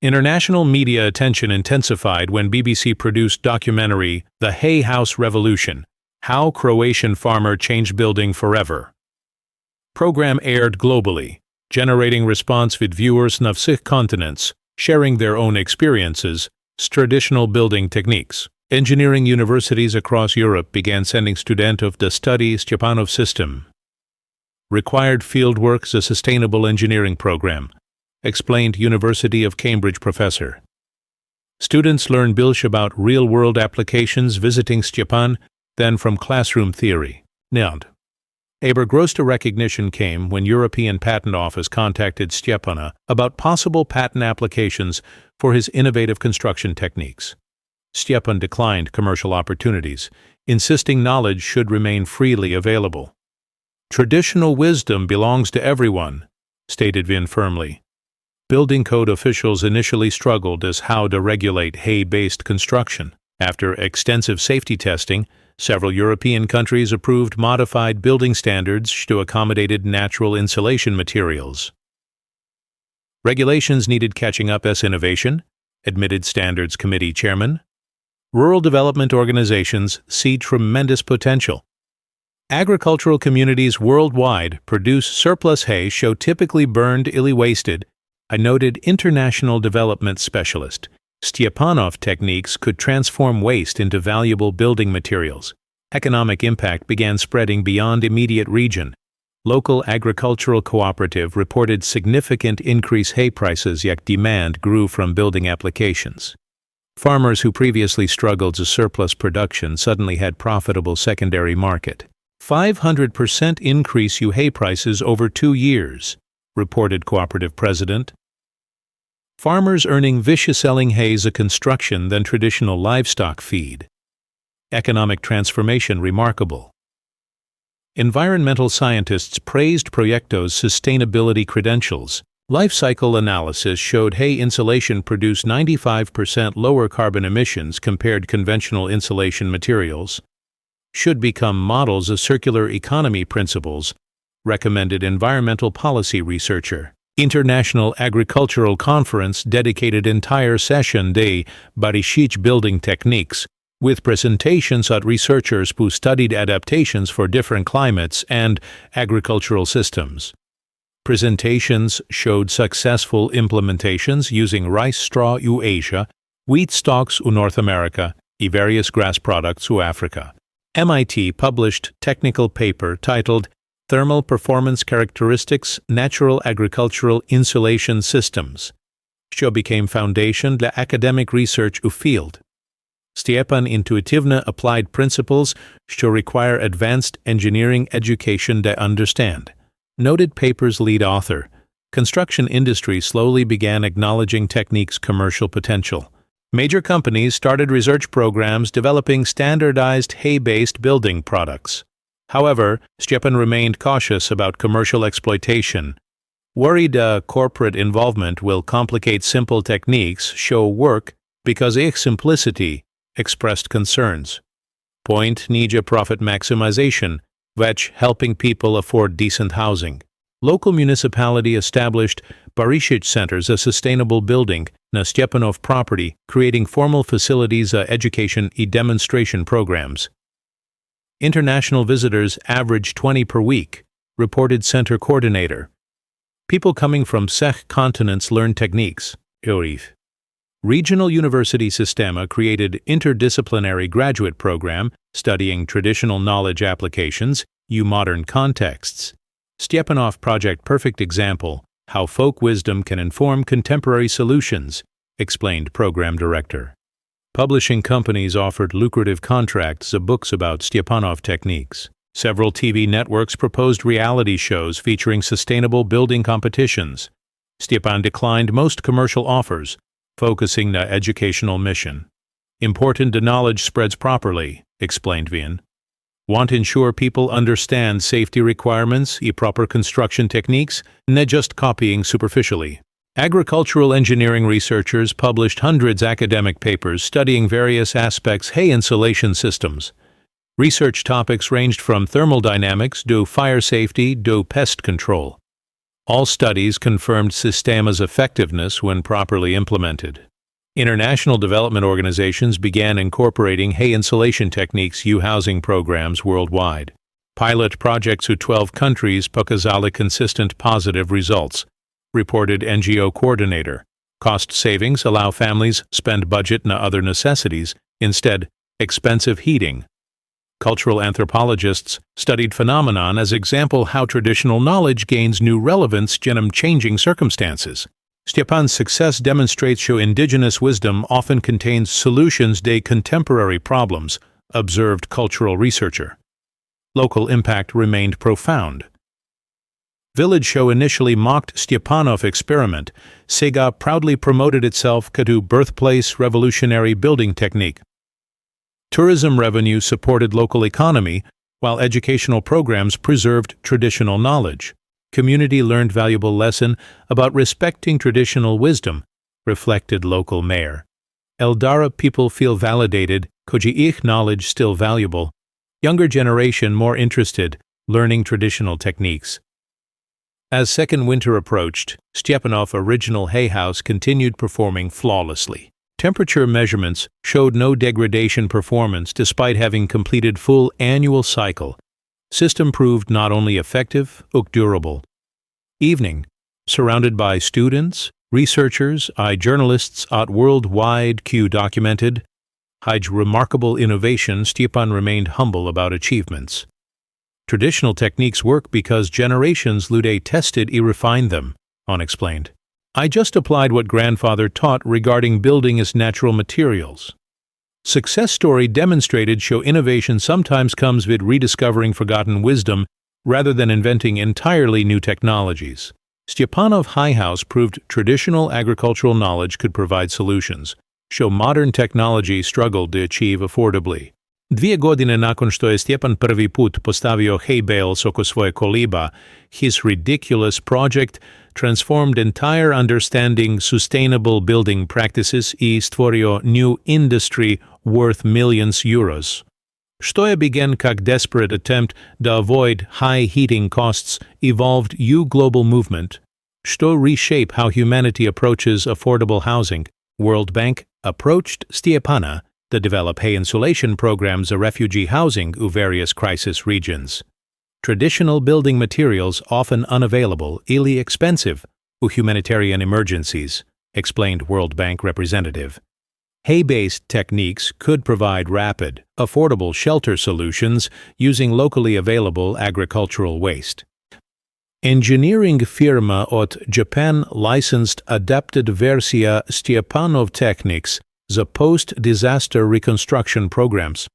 International media attention intensified when BBC produced documentary The Hay House Revolution, How Croatian Farmer Changed Building Forever. Program aired globally, generating response with viewers na svih continents, sharing their own experiences, traditional building techniques. Engineering universities across Europe began sending studentów do study Stepanov system. Required fieldwork as a sustainable engineering program, explained University of Cambridge professor. Students learn bilsh about real-world applications visiting Stepan than from classroom theory. Nerd. Aber größte recognition came when European Patent Office contacted Stepana about possible patent applications for his innovative construction techniques. Stepan declined commercial opportunities, insisting knowledge should remain freely available. Traditional wisdom belongs to everyone, stated Vin firmly. Building code officials initially struggled as how to regulate hay-based construction. After extensive safety testing, several European countries approved modified building standards to accommodate natural insulation materials. Regulations needed catching up as innovation, admitted Standards Committee Chairman. Rural development organizations see tremendous potential. Agricultural communities worldwide produce surplus hay show typically burned illy wasted, a noted international development specialist. Stepanov techniques could transform waste into valuable building materials. Economic impact began spreading beyond immediate region. Local agricultural cooperative reported significant increase hay prices, yet demand grew from building applications. Farmers who previously struggled to surplus production suddenly had profitable secondary market. 500% increase hay prices over 2 years, reported cooperative president. Farmers earning vicious selling hay as a construction than traditional livestock feed. Economic transformation remarkable. Environmental scientists praised Proyecto's sustainability credentials. Life cycle analysis showed hay insulation produced 95% lower carbon emissions compared conventional insulation materials. Should become models of circular economy principles, recommended environmental policy researcher. International Agricultural Conference dedicated entire session day Barishich building techniques, with presentations at researchers who studied adaptations for different climates and agricultural systems. Presentations showed successful implementations using rice straw u Asia, wheat stalks u North America, and various grass products u Africa. MIT published technical paper titled Thermal Performance Characteristics Natural Agricultural Insulation Systems. Show became foundation to academic research u field. Stepan intuitivna applied principles should require advanced engineering education to understand. Noted paper's lead author. Construction industry slowly began acknowledging techniques' commercial potential. Major companies started research programs developing standardized hay-based building products. However, Stepan remained cautious about commercial exploitation. Worried corporate involvement will complicate simple techniques show work because ich simplicity expressed concerns. Point Nija profit maximization, which helping people afford decent housing. Local municipality established Barishich centers, a sustainable building na Stepanov property, creating formal facilities, education and demonstration programs. International visitors average 20 per week, reported center coordinator. People coming from Czech continents learn techniques. Regional University Sistema created interdisciplinary graduate program studying traditional knowledge applications u modern contexts. Stepanov project perfect example how folk wisdom can inform contemporary solutions, explained program director. Publishing companies offered lucrative contracts of books about Stepanov techniques. Several TV networks proposed reality shows featuring sustainable building competitions. Stepan declined most commercial offers, focusing the educational mission. Important the knowledge spreads properly, explained Vien. Want ensure people understand safety requirements and proper construction techniques, not just copying superficially. Agricultural engineering researchers published hundreds academic papers studying various aspects hay insulation systems. Research topics ranged from thermodynamics to fire safety to pest control. All studies confirmed Sistema's effectiveness when properly implemented. International development organizations began incorporating hay insulation techniques u housing programs worldwide. Pilot projects u 12 countries pokazali consistent positive results, reported NGO coordinator. Cost savings allow families spend budget na other necessities, instead expensive heating. Cultural anthropologists studied phenomenon as example how traditional knowledge gains new relevance in changing circumstances. Stepan's success demonstrates how indigenous wisdom often contains solutions to contemporary problems, observed cultural researcher. Local impact remained profound. Village show initially mocked Stepanov experiment. Sega proudly promoted itself to birthplace revolutionary building technique. Tourism revenue supported local economy, while educational programs preserved traditional knowledge. Community learned valuable lesson about respecting traditional wisdom, reflected local mayor. Eldara people feel validated, ich knowledge still valuable. Younger generation more interested, learning traditional techniques. As second winter approached, Stepanov original hay house continued performing flawlessly. Temperature measurements showed no degradation performance despite having completed full annual cycle. System proved not only effective, but durable. Evening, surrounded by students, researchers, journalists at worldwide documented, Haj's remarkable innovation, Stepan remained humble about achievements. Traditional techniques work because generations lude tested and refined them, On explained. I just applied what grandfather taught regarding building as natural materials. Success story demonstrated show innovation sometimes comes with rediscovering forgotten wisdom rather than inventing entirely new technologies. Stepanov High House proved traditional agricultural knowledge could provide solutions, show modern technology struggled to achieve affordably. 2 godine nakon što je Stjepan prvi put postavio hay bales oko svoje koliba, his ridiculous project transformed entire understanding sustainable building practices I stvorio new industry worth millions euros. Što je began kak desperate attempt to avoid high heating costs evolved global movement, što reshape how humanity approaches affordable housing. World Bank approached Stjepana to develop hay insulation programs of refugee housing in various crisis regions. Traditional building materials often unavailable, ili expensive, u humanitarian emergencies, explained World Bank representative. Hay-based techniques could provide rapid, affordable shelter solutions using locally available agricultural waste. Engineering firma od Japan licensed adapted verzia Stjepanov techniques za post-disaster reconstruction programs.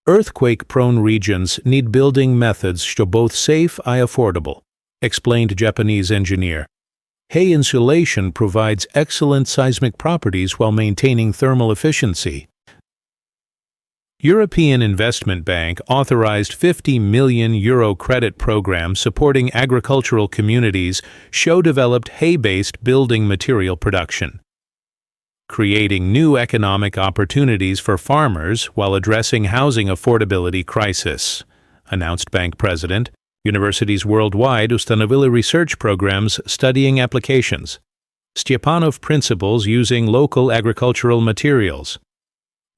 Earthquake-prone regions need building methods što both safe and affordable, explained Japanese engineer. Hay insulation provides excellent seismic properties while maintaining thermal efficiency. European Investment Bank authorized €50 million credit program supporting agricultural communities show developed hay-based building material production, creating new economic opportunities for farmers while addressing housing affordability crisis, announced bank president. Universities worldwide ustanovili research programs studying applications. Stjepanov principles using local agricultural materials.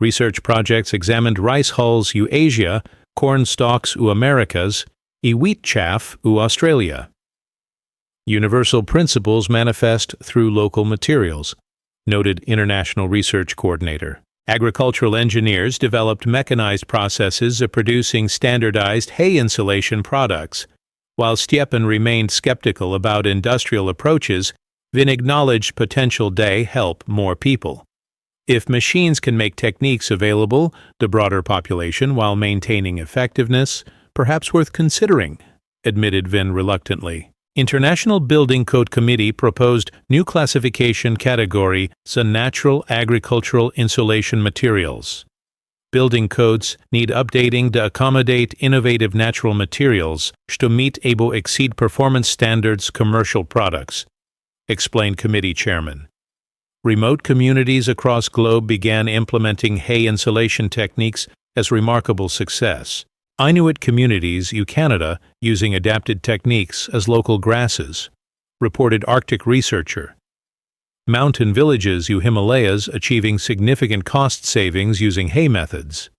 Research projects examined rice hulls u Asia, corn stalks u Americas, wheat chaff u Australia. Universal principles manifest through local materials, noted International Research Coordinator. Agricultural engineers developed mechanized processes of producing standardized hay insulation products, while Stjepan remained skeptical about industrial approaches, Vin acknowledged potential to help more people. If machines can make techniques available to broader population while maintaining effectiveness, perhaps worth considering, admitted Vin reluctantly. International Building Code Committee proposed new classification category za natural agricultural insulation materials. Building codes need updating to accommodate innovative natural materials što meet able exceed performance standards commercial products, explained committee chairman. Remote communities across globe began implementing hay insulation techniques as remarkable success. Inuit communities in Canada using adapted techniques as local grasses, reported Arctic researcher. Mountain villages in Himalayas achieving significant cost savings using hay methods.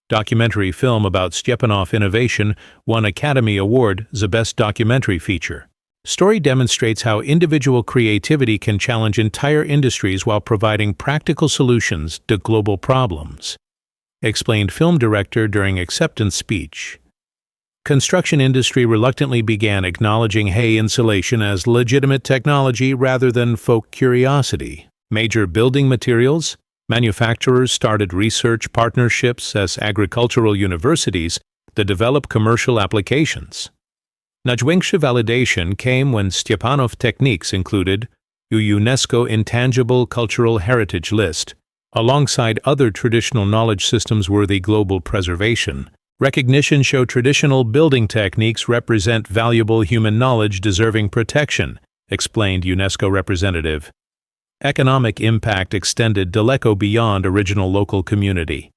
Documentary film about Stjepanov innovation won Academy Award as a Best Documentary Feature. Story demonstrates how individual creativity can challenge entire industries while providing practical solutions to global problems, explained film director during acceptance speech. Construction industry reluctantly began acknowledging hay insulation as legitimate technology rather than folk curiosity. Major building materials manufacturers started research partnerships as agricultural universities to develop commercial applications. Największa validation came when Stepanov techniques included a UNESCO Intangible Cultural Heritage List, alongside other traditional knowledge systems worthy global preservation. Recognition showed traditional building techniques represent valuable human knowledge deserving protection, explained UNESCO representative. Economic impact extended daleko beyond original local community.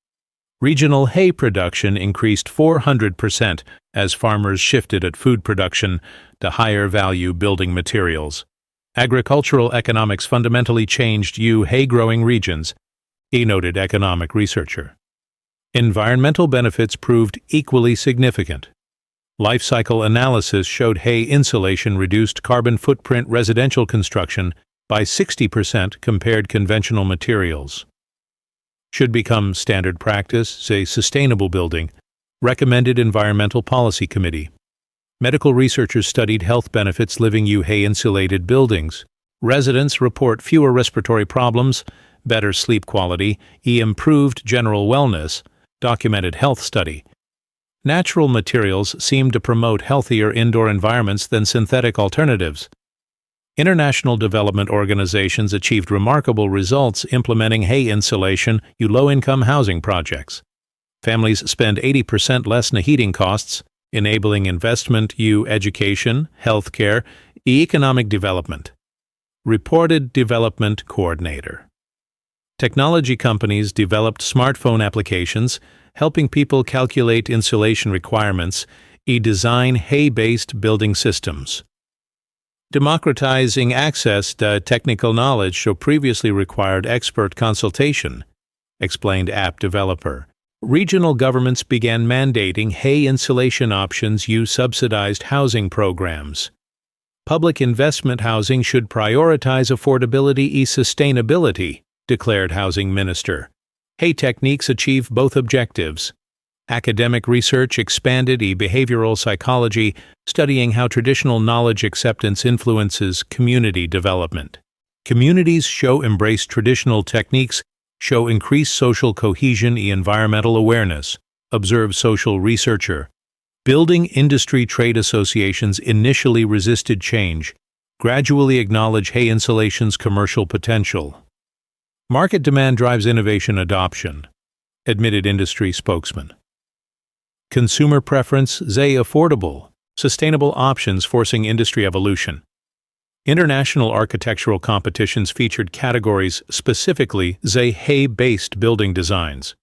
Regional hay production increased 400% as farmers shifted at food production to higher-value building materials. Agricultural economics fundamentally changed hay-growing regions, a noted economic researcher. Environmental benefits proved equally significant. Life cycle analysis showed hay insulation reduced carbon footprint residential construction by 60% compared conventional materials. Should become standard practice, say sustainable building, recommended Environmental Policy Committee. Medical researchers studied health benefits living hay-insulated buildings. Residents report fewer respiratory problems, better sleep quality, improved general wellness, documented health study. Natural materials seem to promote healthier indoor environments than synthetic alternatives. International development organizations achieved remarkable results implementing hay insulation in low-income housing projects. Families spend 80% less in heating costs, enabling investment in education, healthcare, economic development. Reported Development Coordinator. Technology companies developed smartphone applications, helping people calculate insulation requirements, design hay-based building systems. Democratizing access to technical knowledge so previously required expert consultation, explained app developer. Regional governments began mandating hay insulation options use subsidized housing programs. Public investment housing should prioritize affordability and sustainability, declared Housing Minister. Hay techniques achieve both objectives. Academic research expanded behavioral psychology, studying how traditional knowledge acceptance influences community development. Communities embrace traditional techniques, show increased social cohesion and environmental awareness, observed social researcher. Building industry trade associations initially resisted change, gradually acknowledge hay insulation's commercial potential. Market demand drives innovation adoption, admitted industry spokesman. Consumer preference, affordable, sustainable options forcing industry evolution. International architectural competitions featured categories specifically hay-based building designs.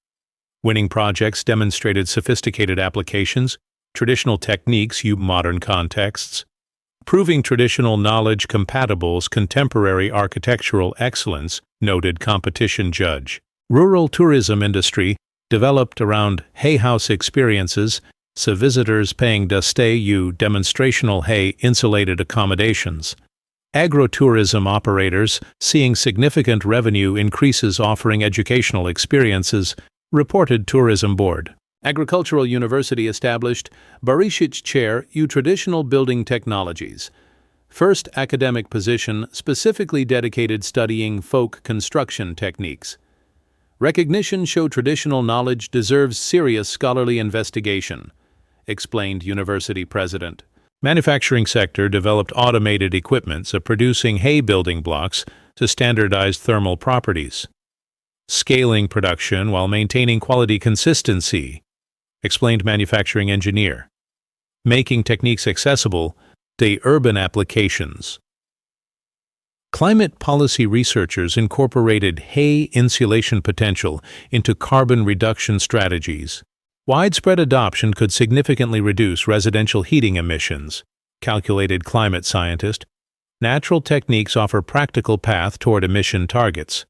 Winning projects demonstrated sophisticated applications, traditional techniques modern contexts, proving traditional knowledge compatible with contemporary architectural excellence, noted competition judge. Rural tourism industry developed around hay house experiences, so visitors paying to stay demonstrational hay insulated accommodations. Agro-tourism operators seeing significant revenue increases offering educational experiences, reported Tourism Board. Agricultural University established Barishich Chair Traditional Building Technologies. First academic position specifically dedicated studying folk construction techniques. Recognition showed traditional knowledge deserves serious scholarly investigation, explained university president. Manufacturing sector developed automated equipment for producing hay building blocks to standardized thermal properties. Scaling production while maintaining quality consistency, explained manufacturing engineer. Making techniques accessible to urban applications. Climate policy researchers incorporated hay insulation potential into carbon reduction strategies. Widespread adoption could significantly reduce residential heating emissions, calculated climate scientist. Natural techniques offer practical path toward emission targets.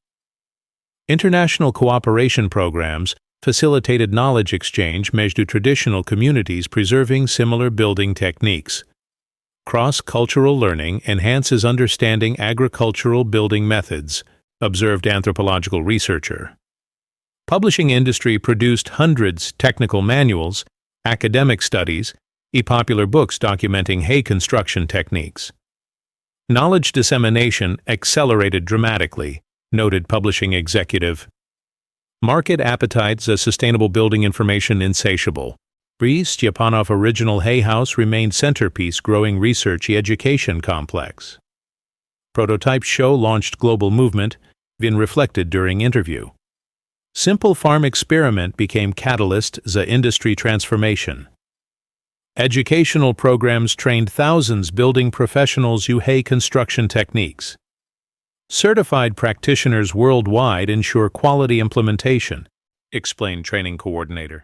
International cooperation programs facilitated knowledge exchange measured to traditional communities preserving similar building techniques. cross-cultural learning enhances understanding agricultural building methods, observed anthropological researcher. Publishing industry produced hundreds technical manuals, academic studies, and popular books documenting hay construction techniques. Knowledge dissemination accelerated dramatically, noted publishing executive. Market appetite za sustainable building information insatiable. Stjepanov original hay house remained centerpiece growing research and education complex. Prototype show launched global movement, been reflected during interview. Simple farm experiment became catalyst za industry transformation. Educational programs trained thousands building professionals u hay construction techniques. Certified practitioners worldwide ensure quality implementation, explained training coordinator.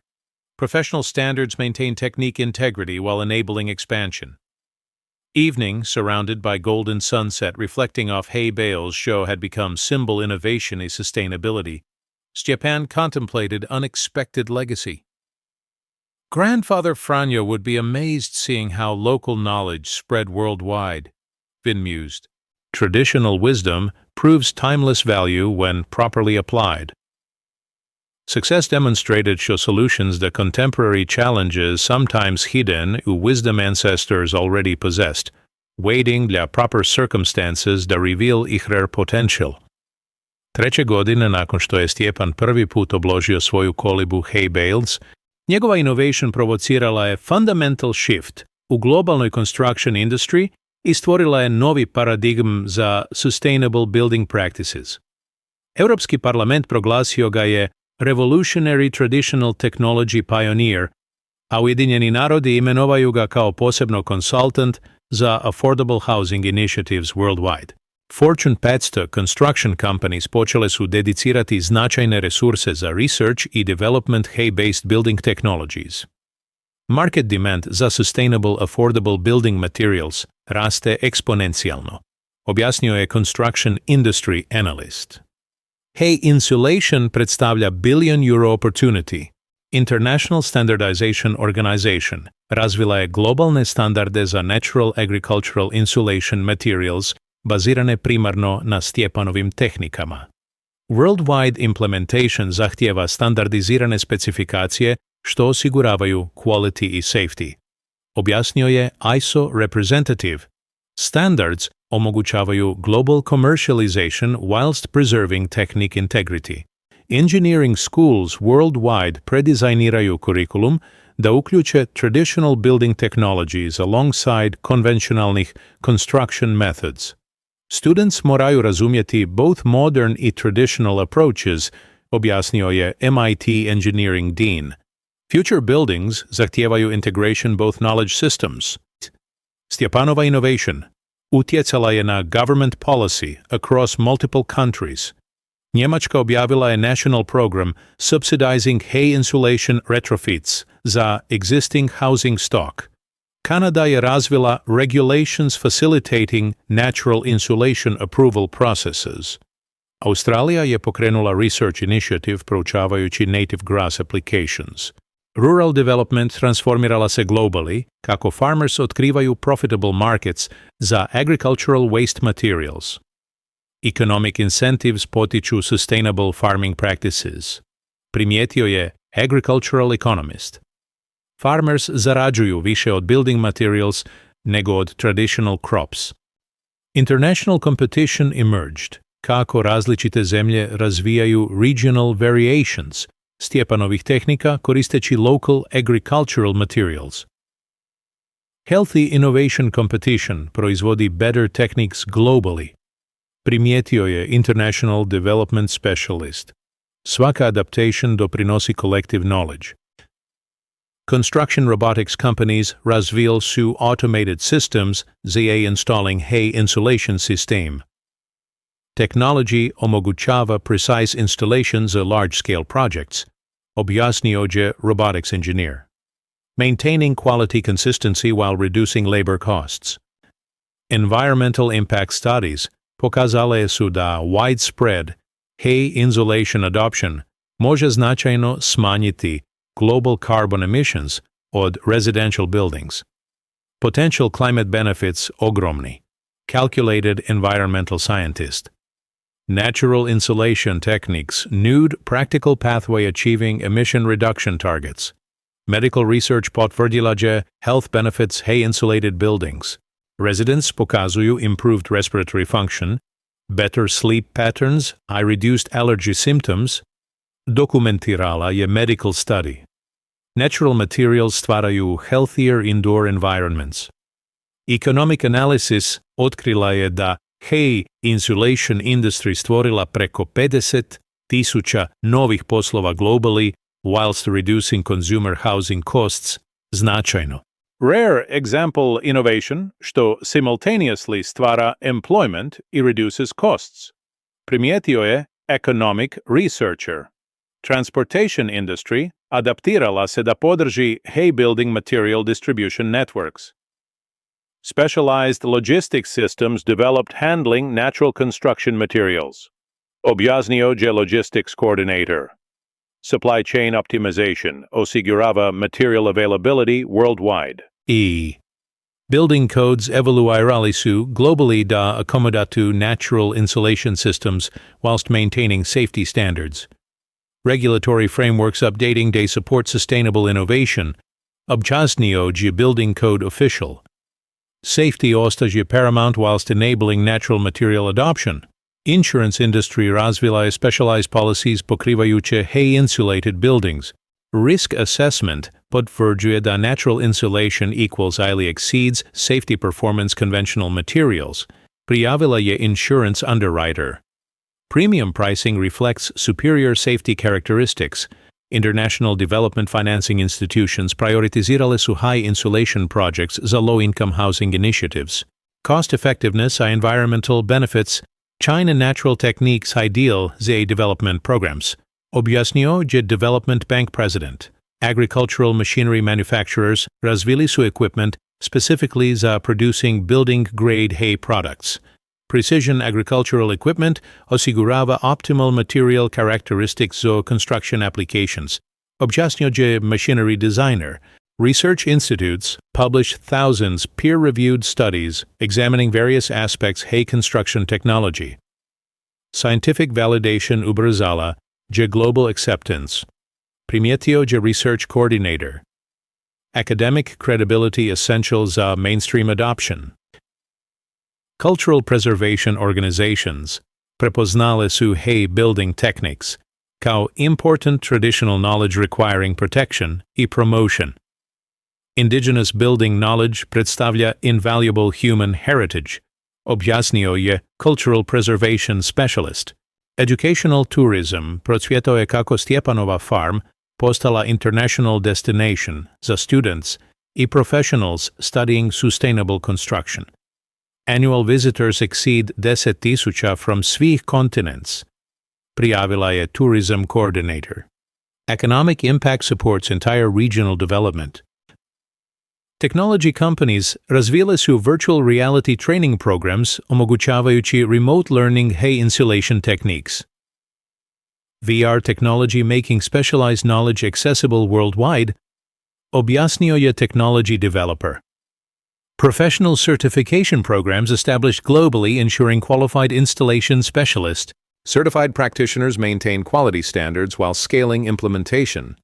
Professional standards maintain technique integrity while enabling expansion. Evening, surrounded by golden sunset reflecting off hay bales, show had become symbol innovation and sustainability. Stjepan contemplated unexpected legacy. Grandfather Franjo would be amazed seeing how local knowledge spread worldwide, Vin mused. Traditional wisdom proves timeless value when properly applied. Success demonstrated show solutions to contemporary challenges sometimes hidden u wisdom ancestors already possessed, waiting dla proper circumstances da reveal ihrer potential. Treće godine nakon što je Stjepan prvi put obložio svoju kolibu hay bales, njegova innovation provocirala je fundamental shift u globalnoj construction industry i stvorila je novi paradigm za sustainable building practices. Europski parlament proglasio ga je Revolutionary Traditional Technology Pioneer, a Ujedinjeni narodi imenovaju ga kao posebno consultant za Affordable Housing Initiatives Worldwide. Fortune 500 construction companies počele su dedicirati značajne resurse za research i development hay-based building technologies. Market demand za sustainable affordable building materials raste eksponencijalno, objasnio je construction industry analyst. Hay insulation predstavlja billion-euro opportunity. International Standardization Organization razvila je globalne standarde za natural agricultural insulation materials bazirane primarno na Stjepanovim tehnikama. Worldwide implementation zahtijeva standardizirane specifikacije što osiguravaju quality i safety. Objasnio je ISO representative. Standards omogućavaju global commercialization whilst preserving technique integrity. Engineering schools worldwide predizajniraju kurikulum da uključe traditional building technologies alongside konvencionalnih construction methods. Students moraju razumjeti both modern i traditional approaches, objasnio je MIT engineering dean. Future buildings zahtijevaju integration both knowledge systems. Stjepanova innovation utjecala je na government policy across multiple countries. Njemačka objavila je national program subsidizing hay insulation retrofits za existing housing stock. Kanada je razvila regulations facilitating natural insulation approval processes. Australija je pokrenula research initiative proučavajući native grass applications. Rural development transformirala se globally kako farmers otkrivaju profitable markets za agricultural waste materials. Economic incentives potiču sustainable farming practices. Primijetio je agricultural economist. Farmers zarađuju više od building materials nego od traditional crops. International competition emerged kako različite zemlje razvijaju regional variations Stjepanovih tehnika koristeći local agricultural materials. Healthy innovation competition proizvodi better techniques globally, primijetio je International Development Specialist. Svaka adaptation doprinosi collective knowledge. Construction robotics companies razvijal su automated systems za installing hay insulation system. Technology omogućava precise installations of large-scale projects, objasnio je robotics engineer. Maintaining quality consistency while reducing labor costs. Environmental impact studies pokazale su da widespread hay insulation adoption može značajno smanjiti global carbon emissions od residential buildings. Potential climate benefits ogromni. Calculated environmental scientist. Natural insulation techniques, nude practical pathway achieving emission reduction targets. Medical research potvrdila že health benefits hay insulated buildings. Residents pokazuju improved respiratory function, better sleep patterns, I reduced allergy symptoms. Dokumentirala je medical study. Natural materials stvaraju healthier indoor environments. Economic analysis otkrila je da hay insulation industry stvorila preko 50,000 novih poslova globally whilst reducing consumer housing costs značajno. Rare example innovation što simultaneously stvara employment i reduces costs. Primijetio je economic researcher. Transportation industry adaptirala se da podrži hay building material distribution networks. Specialized logistics systems developed handling natural construction materials. Objasnio je logistics coordinator. Supply chain optimization osigurava material availability worldwide. Building codes evoluirali su globally da accommodatu natural insulation systems whilst maintaining safety standards. Regulatory frameworks updating they support sustainable innovation. Objasnio je building code official. Safety ostaje paramount whilst enabling natural material adoption. Insurance industry razvila je specialized policies pokrivajuće hay insulated buildings. Risk assessment potvrđuje da natural insulation equals ili exceeds safety performance conventional materials. Prijavila je insurance underwriter. Premium pricing reflects superior safety characteristics. International development financing institutions prioritizirale su high insulation projects za low-income housing initiatives. Cost effectiveness and environmental benefits. China Natural Techniques ideal za development programs. Objasnio je Development Bank president. Agricultural machinery manufacturers razvili su equipment specifically za producing building-grade hay products. Precision agricultural equipment osigurava optimal material characteristics za construction applications. Objasnio je machinery designer. Research institutes publish thousands peer-reviewed studies examining various aspects hay construction technology. Scientific validation ubrzala je global acceptance. Primijetio je research coordinator. Academic credibility essential za mainstream adoption. Cultural preservation organizations prepoznale su hay building techniques kao important traditional knowledge requiring protection i promotion. Indigenous building knowledge predstavlja invaluable human heritage. Objasnio je cultural preservation specialist. Educational tourism procvjetao je kako Stjepanova farm postala international destination za students i professionals studying sustainable construction. Annual visitors exceed 10,000 from svih continents. Prijavila je tourism coordinator. Economic impact supports entire regional development. Technology companies razvile su virtual reality training programs omogućavajući remote learning hay insulation techniques. VR technology making specialized knowledge accessible worldwide. Objasnio je technology developer. Professional certification programs established globally ensuring qualified installation specialists. Certified practitioners maintain quality standards while scaling implementation.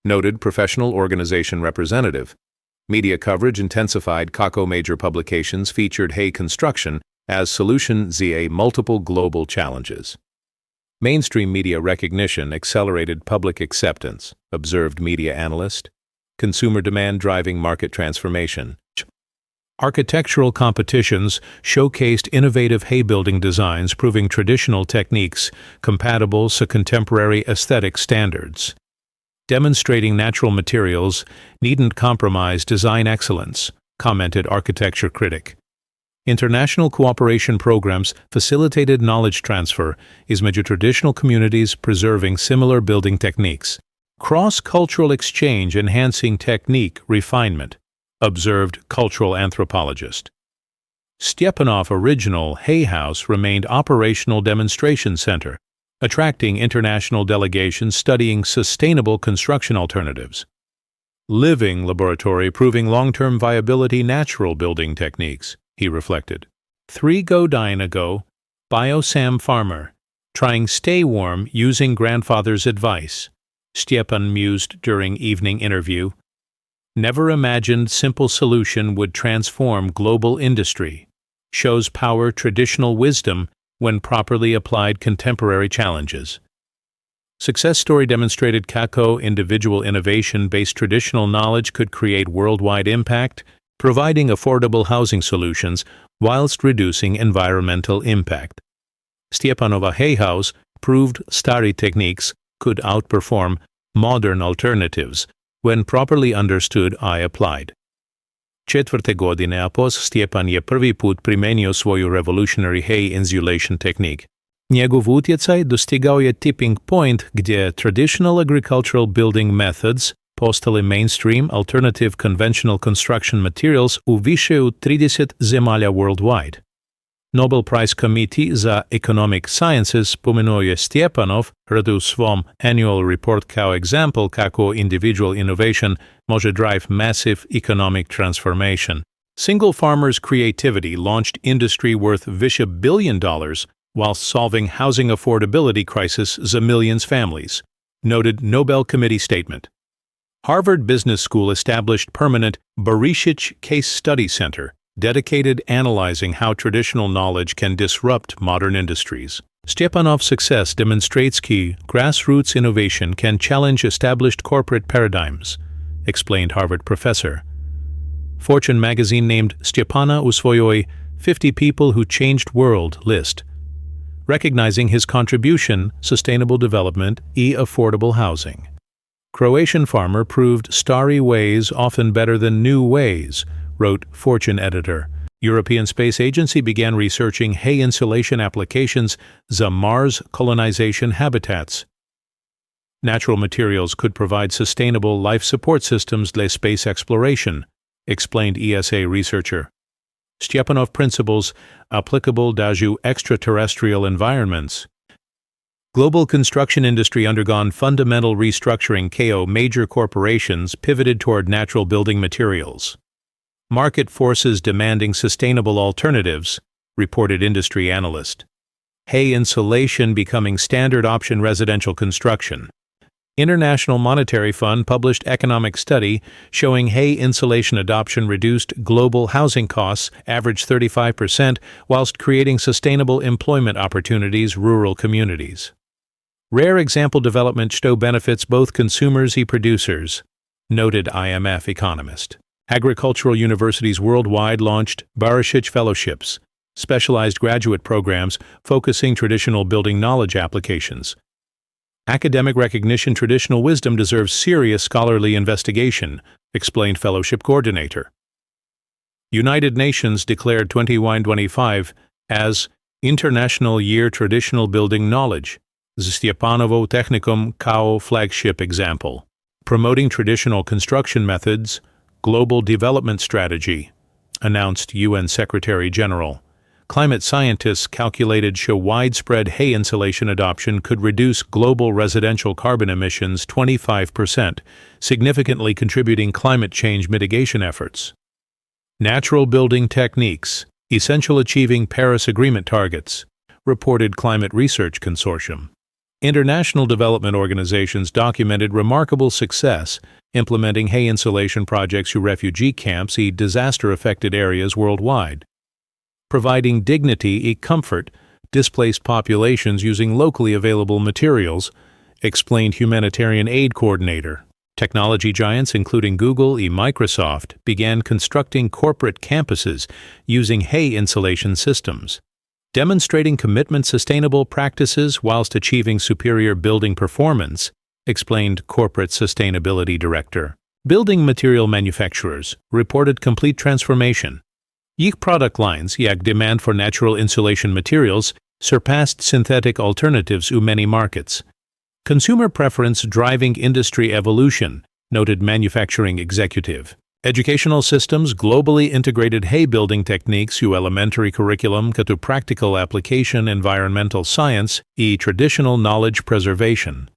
Noted professional organization representative. Media coverage intensified. Kako major publications featured hay construction as solution za multiple global challenges. Mainstream media recognition accelerated public acceptance, observed media analyst. Consumer demand driving market transformation. Architectural competitions showcased innovative hay building designs proving traditional techniques compatible to contemporary aesthetic standards. Demonstrating natural materials needn't compromise design excellence, commented architecture critic. International cooperation programs facilitated knowledge transfer između traditional communities preserving similar building techniques. Cross-cultural exchange enhancing technique refinement, observed cultural anthropologist. Stjepanov original hay house remained operational demonstration center, attracting international delegations studying sustainable construction alternatives. living laboratory proving long-term viability natural building techniques, he reflected. 3 Godine ago, Biosam farmer, trying stay warm using grandfather's advice, Stjepan mused during evening interview. Never imagined simple solution would transform global industry. Shows power traditional wisdom when properly applied contemporary challenges. Success story demonstrated kako individual innovation-based traditional knowledge could create worldwide impact, providing affordable housing solutions whilst reducing environmental impact. Stjepanova hay house proved stari techniques could outperform modern alternatives when properly understood and applied. 4. godine apos Stjepan je prvi put primenio svoju revolutionary hay insulation technique. Njegov utjecaj dostigao je tipping point gdje traditional agricultural building methods postale mainstream alternative conventional construction materials u više od 30 zemalja worldwide. Nobel Prize Committee za Economic Sciences spomenuo je Stjepanov u svom annual report kao example kako individual innovation može drive massive economic transformation. Single farmers' creativity launched industry worth više $1 billion while solving housing affordability crisis za millions families, noted Nobel Committee statement. Harvard Business School established permanent Barishich Case Study Center, dedicated analyzing how traditional knowledge can disrupt modern industries. Stjepanov's success demonstrates that grassroots innovation can challenge established corporate paradigms, explained Harvard professor. Fortune magazine named Stjepana u svojoj 50 People Who Changed World list, recognizing his contribution, sustainable development, affordable housing. Croatian farmer proved starry ways often better than new ways, wrote Fortune editor. European Space Agency began researching hay insulation applications za Mars colonization habitats. Natural materials could provide sustainable life support systems for space exploration, explained ESA researcher. Stjepanov principles applicable to extraterrestrial environments. Global construction industry undergone fundamental restructuring KO major corporations pivoted toward natural building materials. Market forces demanding sustainable alternatives, reported industry analyst. Hay insulation becoming standard option residential construction. International Monetary Fund published economic study showing hay insulation adoption reduced global housing costs average 35% whilst creating sustainable employment opportunities rural communities. Rare example development show benefits both consumers and producers, noted IMF economist. Agricultural universities worldwide launched Barishich Fellowships, specialized graduate programs focusing traditional building knowledge applications. Academic recognition traditional wisdom deserves serious scholarly investigation, explained fellowship coordinator. United Nations declared 2025 as International Year Traditional Building Knowledge, Stjepanovo Technicum kao flagship example. Promoting traditional construction methods, global development strategy, announced UN Secretary-General. Climate scientists calculated show widespread hay insulation adoption could reduce global residential carbon emissions 25%, significantly contributing climate change mitigation efforts. Natural building techniques, essential achieving Paris Agreement targets, reported Climate Research Consortium. International development organizations documented remarkable success implementing hay insulation projects to refugee camps in disaster-affected areas worldwide, providing dignity and comfort displaced populations using locally available materials, explained humanitarian aid coordinator. Technology giants including Google and Microsoft began constructing corporate campuses using hay insulation systems, demonstrating commitment sustainable practices whilst achieving superior building performance, explained corporate sustainability director. Building material manufacturers reported complete transformation. Yik product lines, yak demand for natural insulation materials, surpassed synthetic alternatives in many markets. Consumer preference driving industry evolution, noted manufacturing executive. Educational systems globally integrated hay building techniques to elementary curriculum to practical application environmental science e traditional knowledge preservation.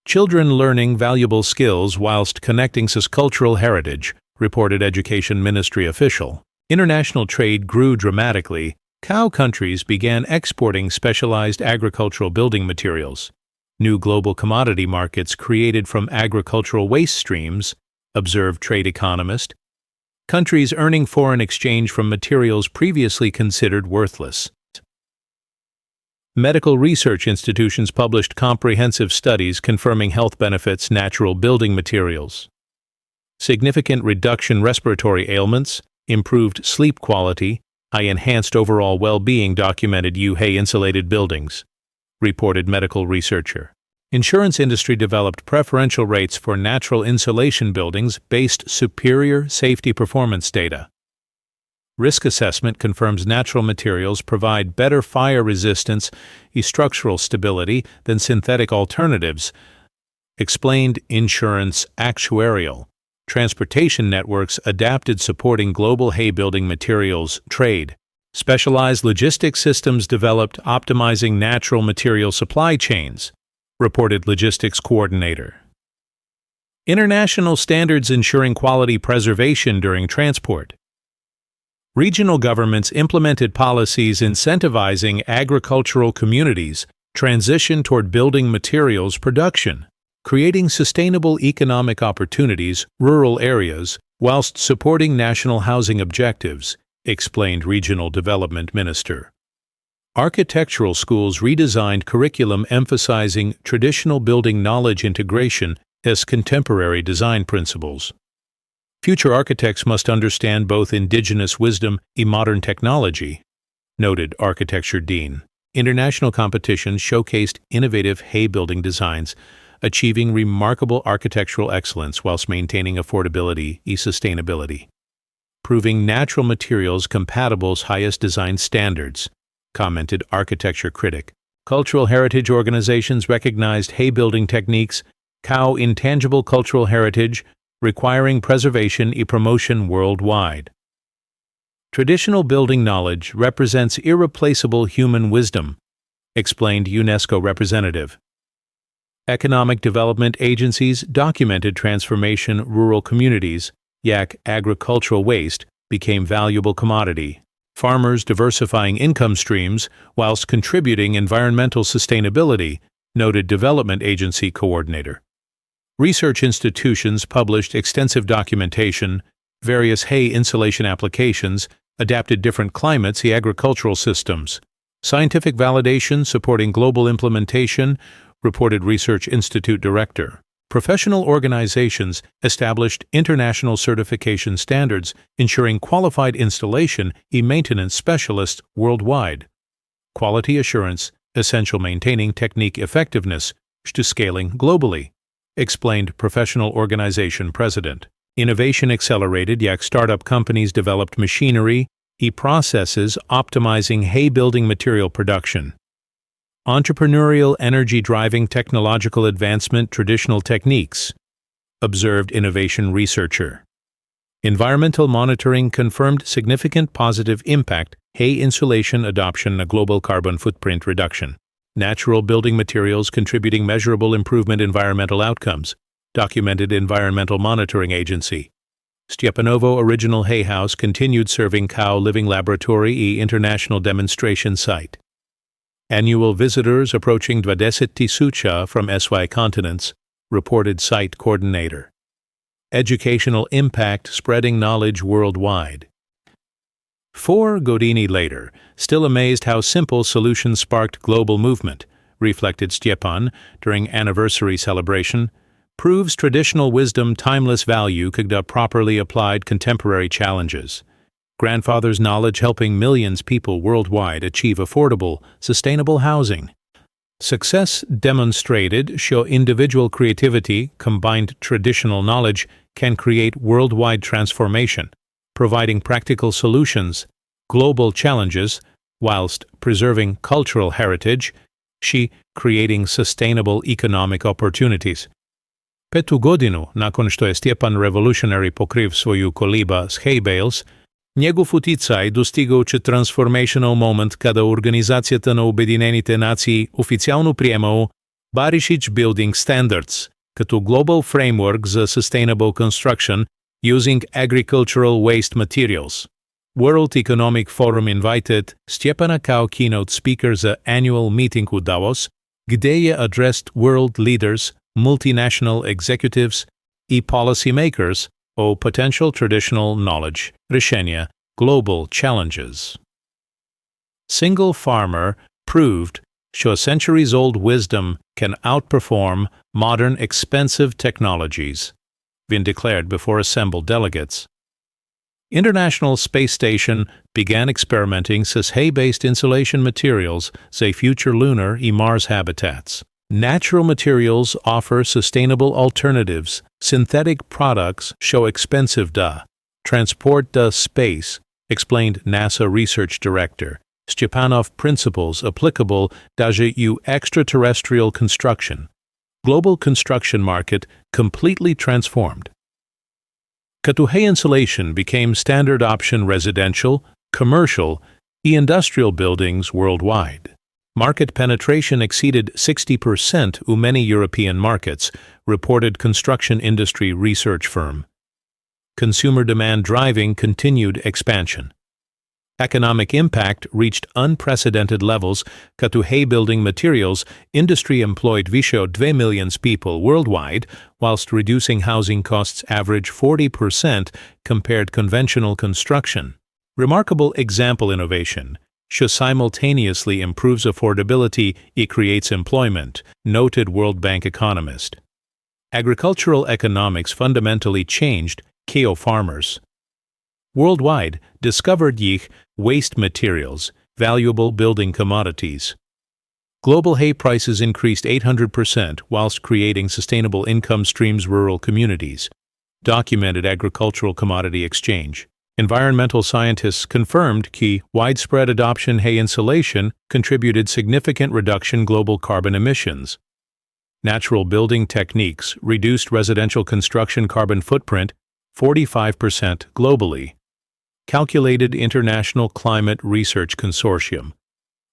Children learning valuable skills whilst connecting to cultural heritage, reported Education Ministry official. International trade grew dramatically. Cow countries began exporting specialized agricultural building materials. New global commodity markets created from agricultural waste streams, observed trade economist. Countries earning foreign exchange from materials previously considered worthless. Medical research institutions published comprehensive studies confirming health benefits natural building materials. Significant reduction respiratory ailments, improved sleep quality, enhanced overall well-being documented UHE insulated buildings, reported medical researcher. Insurance industry developed preferential rates for natural insulation buildings based superior safety performance data. Risk assessment confirms natural materials provide better fire resistance and structural stability than synthetic alternatives, explained insurance actuarial. Transportation networks adapted supporting global hay building materials trade. Specialized logistics systems developed optimizing natural material supply chains, reported logistics coordinator. International standards ensuring quality preservation during transport. Regional governments implemented policies incentivizing agricultural communities transition toward building materials production, creating sustainable economic opportunities rural areas whilst supporting national housing objectives, explained Regional Development Minister. Architectural schools redesigned curriculum emphasizing traditional building knowledge integration as contemporary design principles. Future architects must understand both indigenous wisdom and modern technology, noted Architecture Dean. International competitions showcased innovative hay building designs, achieving remarkable architectural excellence whilst maintaining affordability and sustainability. Proving natural materials compatible with highest design standards, commented architecture critic. Cultural heritage organizations recognized hay building techniques, cow intangible cultural heritage, requiring preservation and promotion worldwide. Traditional building knowledge represents irreplaceable human wisdom, explained UNESCO representative. Economic development agencies documented transformation rural communities, agricultural waste became valuable commodity. Farmers diversifying income streams whilst contributing environmental sustainability, noted development agency coordinator. Research institutions published extensive documentation, various hay insulation applications, adapted different climates and agricultural systems. Scientific validation supporting global implementation, reported Research Institute director. Professional organizations established international certification standards ensuring qualified installation and maintenance specialists worldwide. Quality assurance, essential maintaining technique effectiveness to scaling globally, explained professional organization president. Innovation accelerated startup companies developed machinery and processes optimizing hay building material production. Entrepreneurial energy driving technological advancement traditional techniques, observed innovation researcher. Environmental monitoring confirmed significant positive impact hay insulation adoption a global carbon footprint reduction. Natural building materials contributing measurable improvement environmental outcomes, documented Environmental Monitoring Agency. Stepanovo Original Hay House continued serving cow living laboratory and international demonstration site. Annual visitors approaching 20,000 from SY continents, reported site coordinator. Educational impact spreading knowledge worldwide. 4 Godini later, still amazed how simple solutions sparked global movement, reflected Stepan during anniversary celebration, proves traditional wisdom timeless value когда properly applied contemporary challenges. Grandfather's knowledge helping millions people worldwide achieve affordable, sustainable housing. Success demonstrated show individual creativity combined traditional knowledge can create worldwide transformation, providing practical solutions, global challenges, whilst preserving cultural heritage, creating sustainable economic opportunities. 5 godinu nakon što je Stjepan Revolutionary pokriv svoju koliba s hay bales, njegov uticaj dostigao će transformational moment kada Organizacijata na Ujedinjeните Nacije oficijalno приемao Barišić Building Standards, като Global Framework за Sustainable Construction Using Agricultural Waste Materials. World Economic Forum invited Stjepana kao keynote speaker za annual meeting u Davos, gdje je addressed world leaders, multinational executives i policymakers o potential traditional knowledge, rješenja, global challenges. Single farmer proved show centuries-old wisdom can outperform modern expensive technologies, been declared before assembled delegates. International Space Station began experimenting Susjedi-based insulation materials za future lunar and Mars habitats. Natural materials offer sustainable alternatives. Synthetic products show expensive da transport da space, explained NASA research director. Stepanov principles applicable даже u extraterrestrial construction. Global construction market completely transformed. Katuhe insulation became standard option residential, commercial, and industrial buildings worldwide. Market penetration exceeded 60% in many European markets, reported construction industry research firm. Consumer demand driving continued expansion. Economic impact reached unprecedented levels. Katuhe building materials industry employed visho 2 million people worldwide, whilst reducing housing costs average 40% compared conventional construction. Remarkable example innovation. Simultaneously improves affordability and creates employment, noted World Bank economist. Agricultural economics fundamentally changed KO farmers. Worldwide, discovered yich waste materials, valuable building commodities. Global hay prices increased 800% whilst creating sustainable income streams rural communities. Documented agricultural commodity exchange. Environmental scientists confirmed key widespread adoption hay insulation contributed significant reduction global carbon emissions. Natural building techniques reduced residential construction carbon footprint 45% globally. Calculated International Climate Research Consortium.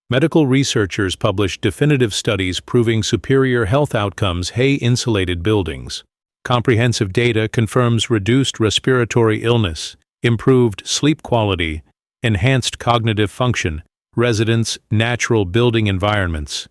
Medical researchers published definitive studies proving superior health outcomes hay-insulated buildings. Comprehensive data confirms reduced respiratory illness, improved sleep quality, enhanced cognitive function, residents' natural building environments.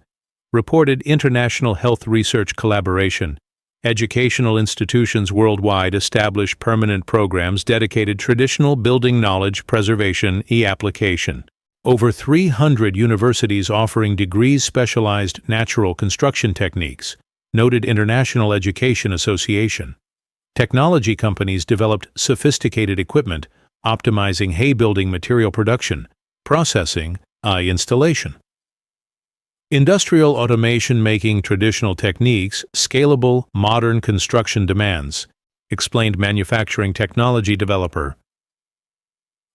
Reported International Health Research Collaboration. Educational institutions worldwide establish permanent programs dedicated traditional building knowledge preservation and application. Over 300 universities offering degrees specialized natural construction techniques, noted International Education Association. Technology companies developed sophisticated equipment, optimizing hay building material production, processing, and installation. Industrial automation making traditional techniques scalable modern construction demands, explained manufacturing technology developer.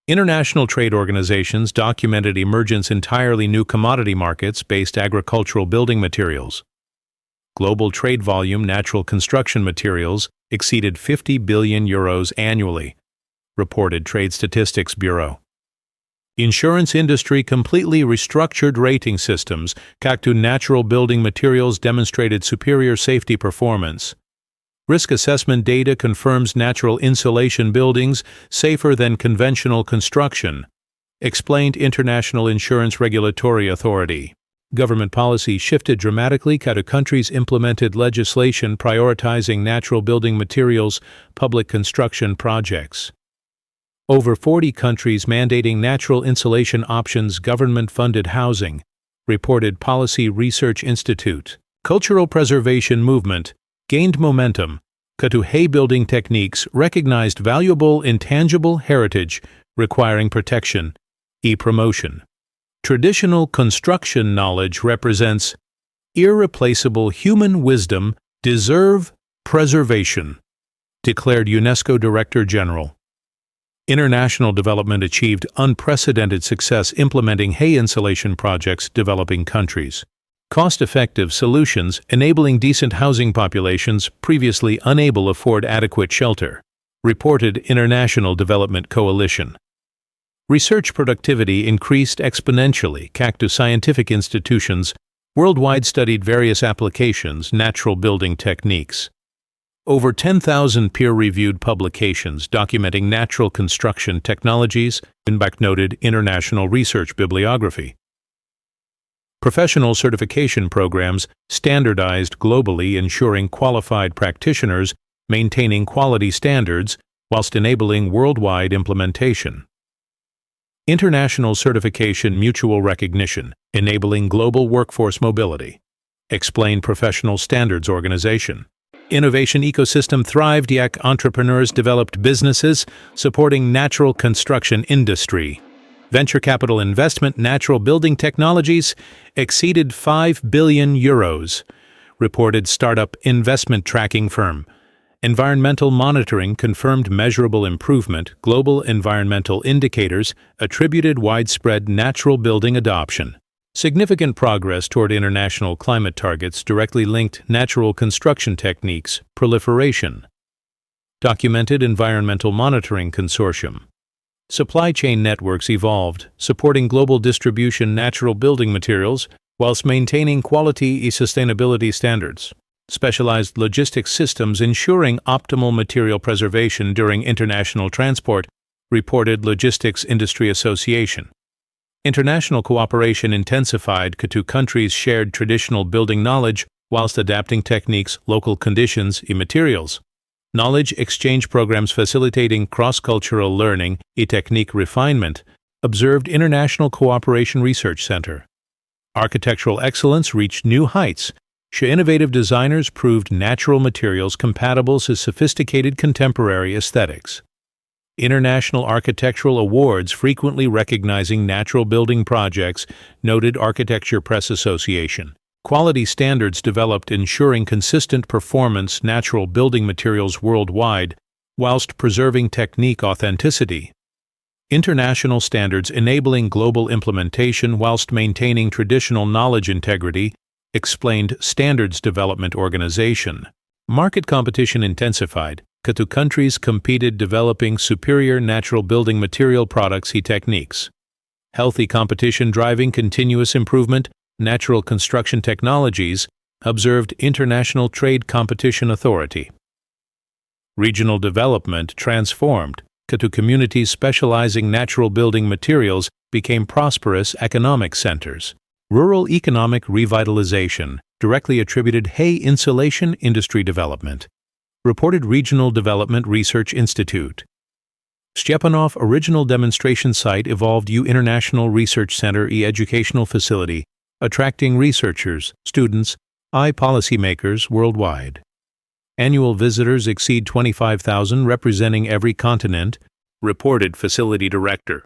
International trade organizations documented emergence entirely new commodity markets-based agricultural building materials. Global trade volume natural construction materials exceeded 50 billion euros annually, reported Trade Statistics Bureau. Insurance industry completely restructured rating systems. Kaktu natural building materials demonstrated superior safety performance. Risk assessment data confirms natural insulation buildings safer than conventional construction, explained International Insurance Regulatory Authority. Government policy shifted dramatically. Kada countries implemented legislation prioritizing natural building materials public construction projects. Over 40 countries mandating natural insulation options government-funded housing, reported Policy Research Institute. Cultural preservation movement gained momentum. Katu hay building techniques recognized valuable intangible heritage requiring protection, promotion. Traditional construction knowledge represents irreplaceable human wisdom deserve preservation, declared UNESCO Director General. International development achieved unprecedented success implementing hay insulation projects developing countries. Cost-effective solutions enabling decent housing populations previously unable to afford adequate shelter, reported International Development Coalition. Research productivity increased exponentially. Kaktu scientific institutions Worldwide studied various applications, natural building techniques. Over 10,000 peer-reviewed publications documenting natural construction technologies in back-noted international research bibliography. Professional certification programs standardized globally, ensuring qualified practitioners maintaining quality standards whilst enabling worldwide implementation. International certification mutual recognition, enabling global workforce mobility. Explain Professional Standards Organization. Innovation ecosystem thrived, yak entrepreneurs developed businesses supporting natural construction industry. Venture capital investment natural building technologies exceeded 5 billion euros, reported startup investment tracking firm. Environmental monitoring confirmed measurable improvement. Global environmental indicators attributed widespread natural building adoption. Significant progress toward international climate targets directly linked natural construction techniques proliferation. Documented environmental monitoring consortium. Supply chain networks evolved, supporting global distribution natural building materials whilst maintaining quality and sustainability standards. Specialized logistics systems ensuring optimal material preservation during international transport, reported Logistics Industry Association. International cooperation intensified. Two countries shared traditional building knowledge whilst adapting techniques, local conditions, and materials. Knowledge exchange programs facilitating cross-cultural learning and technique refinement, observed International Cooperation Research Center. Architectural excellence reached new heights. Innovative designers proved natural materials compatible with sophisticated contemporary aesthetics. International Architectural Awards frequently recognizing natural building projects, noted Architecture Press Association. Quality standards developed ensuring consistent performance natural building materials worldwide, whilst preserving technique authenticity. International standards enabling global implementation whilst maintaining traditional knowledge integrity, explained Standards Development Organization. Market competition intensified. Two countries competed developing superior natural building material products and techniques. Healthy competition driving continuous improvement, natural construction technologies, observed International Trade Competition Authority. Regional development transformed. Two communities specializing natural building materials became prosperous economic centers. Rural economic revitalization directly attributed hay insulation industry development. Reported Regional Development Research Institute. Stepanov Original Demonstration Site evolved International Research Center educational facility, attracting researchers, students, policymakers worldwide. Annual visitors exceed 25,000 representing every continent, reported Facility Director.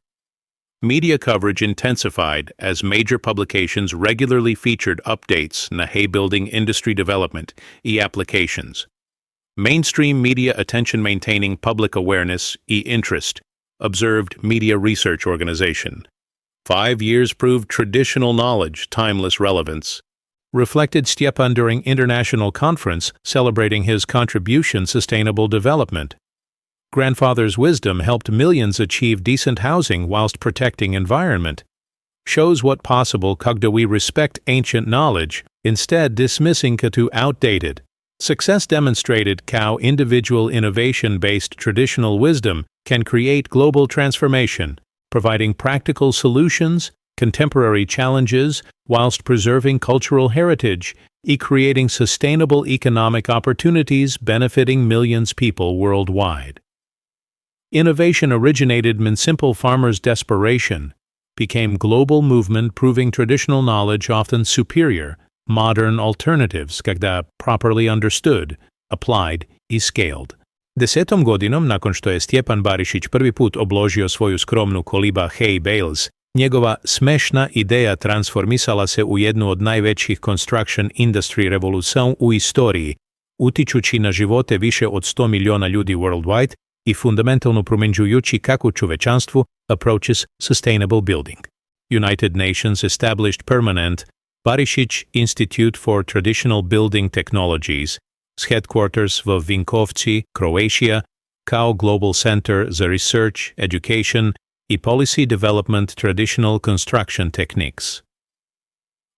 Media coverage intensified as major publications regularly featured updates na hay building industry development applications. Mainstream media attention maintaining public awareness interest, observed Media Research Organization. 5 years proved traditional knowledge timeless relevance. Reflected Stepan during international conference celebrating his contribution sustainable development. Grandfather's wisdom helped millions achieve decent housing whilst protecting environment. Shows what possible когда we respect ancient knowledge, instead dismissing to outdated. Success demonstrated how individual innovation-based traditional wisdom can create global transformation, providing practical solutions, contemporary challenges, whilst preserving cultural heritage, creating sustainable economic opportunities benefiting millions people worldwide. Innovation originated in simple farmers' desperation, became global movement proving traditional knowledge often superior, modern alternatives когда properly understood, applied I scaled. 10. godinom nakon što je Stjepan Barišić prvi put obložio svoju skromnu koliba hay bales, njegova smešna ideja transformisala se u jednu od najvećih construction industry revolucija u istoriji, utičući na živote više od 100 miliona ljudi worldwide I fundamentalno promenjujući kako čovečanstvu approaches sustainable building. United Nations established permanent Barišić Institute for Traditional Building Technologies, s headquarters v Vinkovci, Croatia, kao Global Center za Research, Education I Policy Development Traditional Construction Techniques.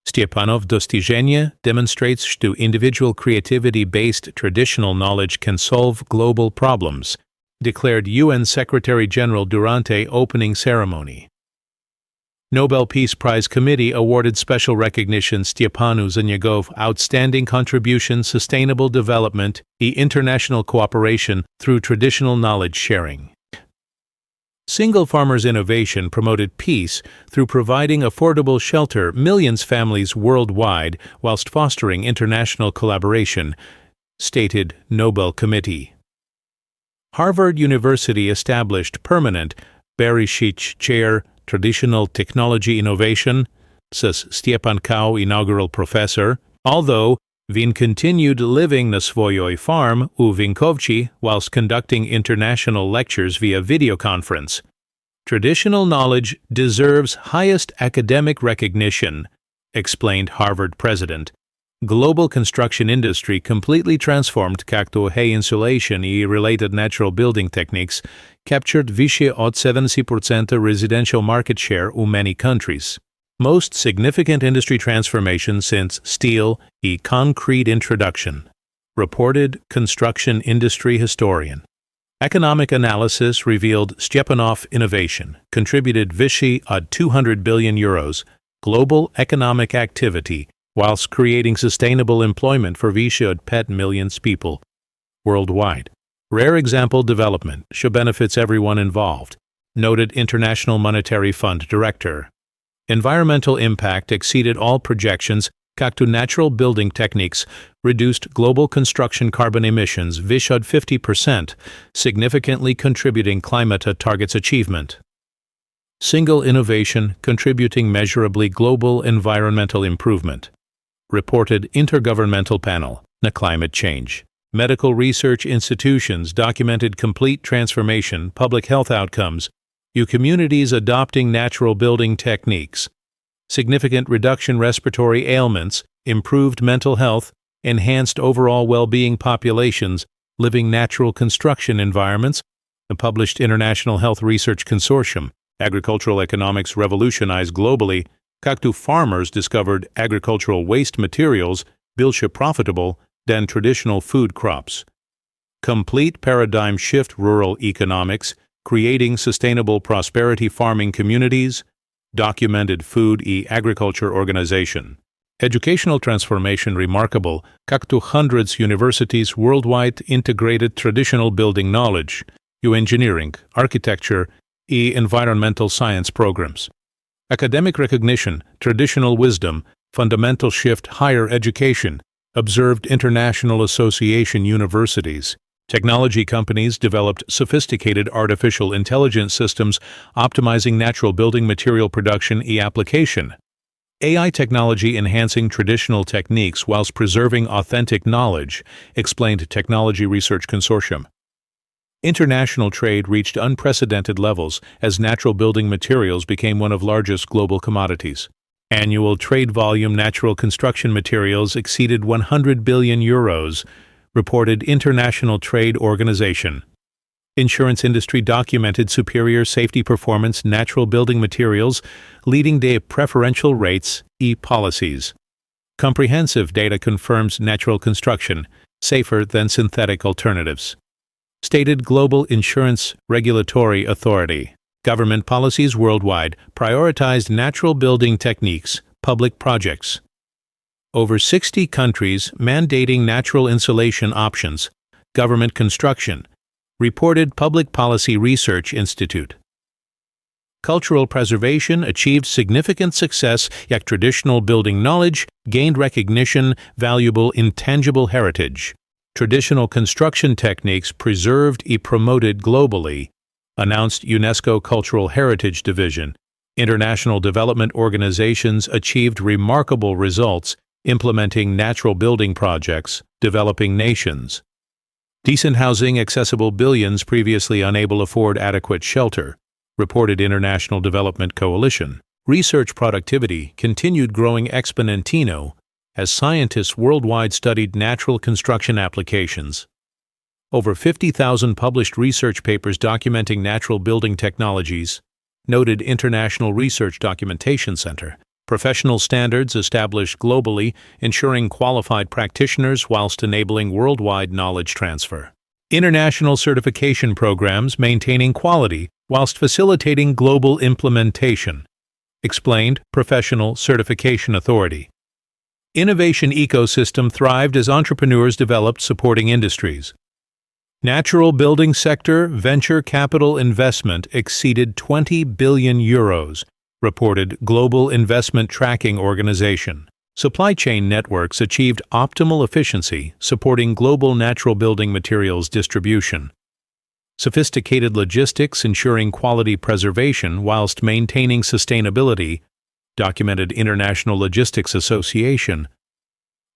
Stepanov dostiženje demonstrates что individual creativity-based traditional knowledge can solve global problems, declared UN Secretary-General durante opening ceremony. Nobel Peace Prize Committee awarded special recognition Stepanu za njegov outstanding contribution sustainable development and international cooperation through traditional knowledge sharing. Single Farmers Innovation promoted peace through providing affordable shelter millions families worldwide whilst fostering international collaboration, stated Nobel Committee. Harvard University established permanent Bereshit Chair Traditional Technology Innovation, says Stepan Kao, inaugural professor, although Vin continued living na svojoj farm u Vinkovci whilst conducting international lectures via video conference. Traditional knowledge deserves highest academic recognition, explained Harvard president. Global construction industry completely transformed kakto hay insulation and related natural building techniques captured vyššie od 70% residential market share in many countries. Most significant industry transformation since steel and concrete introduction, reported construction industry historian. Economic analysis revealed Stepanov innovation contributed vyšší od 200 billion euros global economic activity whilst creating sustainable employment for vyššie od 5 million people worldwide. Rare example development should benefits everyone involved, noted International Monetary Fund director. Environmental impact exceeded all projections. Kaktu natural building techniques reduced global construction carbon emissions vyššie od 50%, significantly contributing climate targets achievement. Single innovation contributing measurably global environmental improvement, reported Intergovernmental Panel na Climate Change. Medical research institutions documented complete transformation, public health outcomes, communities adopting natural building techniques, significant reduction respiratory ailments, improved mental health, enhanced overall well-being populations living natural construction environments, a published International Health Research Consortium. Agricultural economics revolutionized globally. Kaktu farmers discovered agricultural waste materials, bilshe profitable than traditional food crops. Complete paradigm shift rural economics, creating sustainable prosperity farming communities, documented food and agriculture organization. Educational transformation remarkable. Kaktu hundreds universities worldwide integrated traditional building knowledge, engineering, architecture, and environmental science programs. Academic recognition, traditional wisdom, fundamental shift higher education, observed International Association universities. Technology companies developed sophisticated artificial intelligence systems optimizing natural building material production and application. AI technology enhancing traditional techniques whilst preserving authentic knowledge, explained Technology Research Consortium. International trade reached unprecedented levels as natural building materials became one of largest global commodities. Annual trade volume natural construction materials exceeded 100 billion euros, reported International Trade Organization. Insurance industry documented superior safety performance natural building materials, leading to preferential rates policies. Comprehensive data confirms natural construction safer than synthetic alternatives, stated Global Insurance Regulatory Authority. Government policies worldwide prioritized natural building techniques, public projects. Over 60 countries mandating natural insulation options, government construction, reported Public Policy Research Institute. Cultural preservation achieved significant success, yet traditional building knowledge gained recognition, valuable intangible heritage. Traditional construction techniques preserved and promoted globally, announced UNESCO Cultural Heritage Division. International development organizations achieved remarkable results implementing natural building projects, developing nations. Decent housing accessible billions previously unable afford adequate shelter, reported International Development Coalition. Research productivity continued growing exponentially as scientists worldwide studied natural construction applications. Over 50,000 published research papers documenting natural building technologies, noted International Research Documentation Center. Professional standards established globally, ensuring qualified practitioners whilst enabling worldwide knowledge transfer. International certification programs maintaining quality whilst facilitating global implementation. Explained Professional Certification Authority. Innovation ecosystem thrived as entrepreneurs developed supporting industries. Natural building sector venture capital investment exceeded 20 billion euros, reported Global Investment Tracking Organization. Supply chain networks achieved optimal efficiency, supporting global natural building materials distribution. Sophisticated logistics ensuring quality preservation whilst maintaining sustainability, documented International Logistics Association.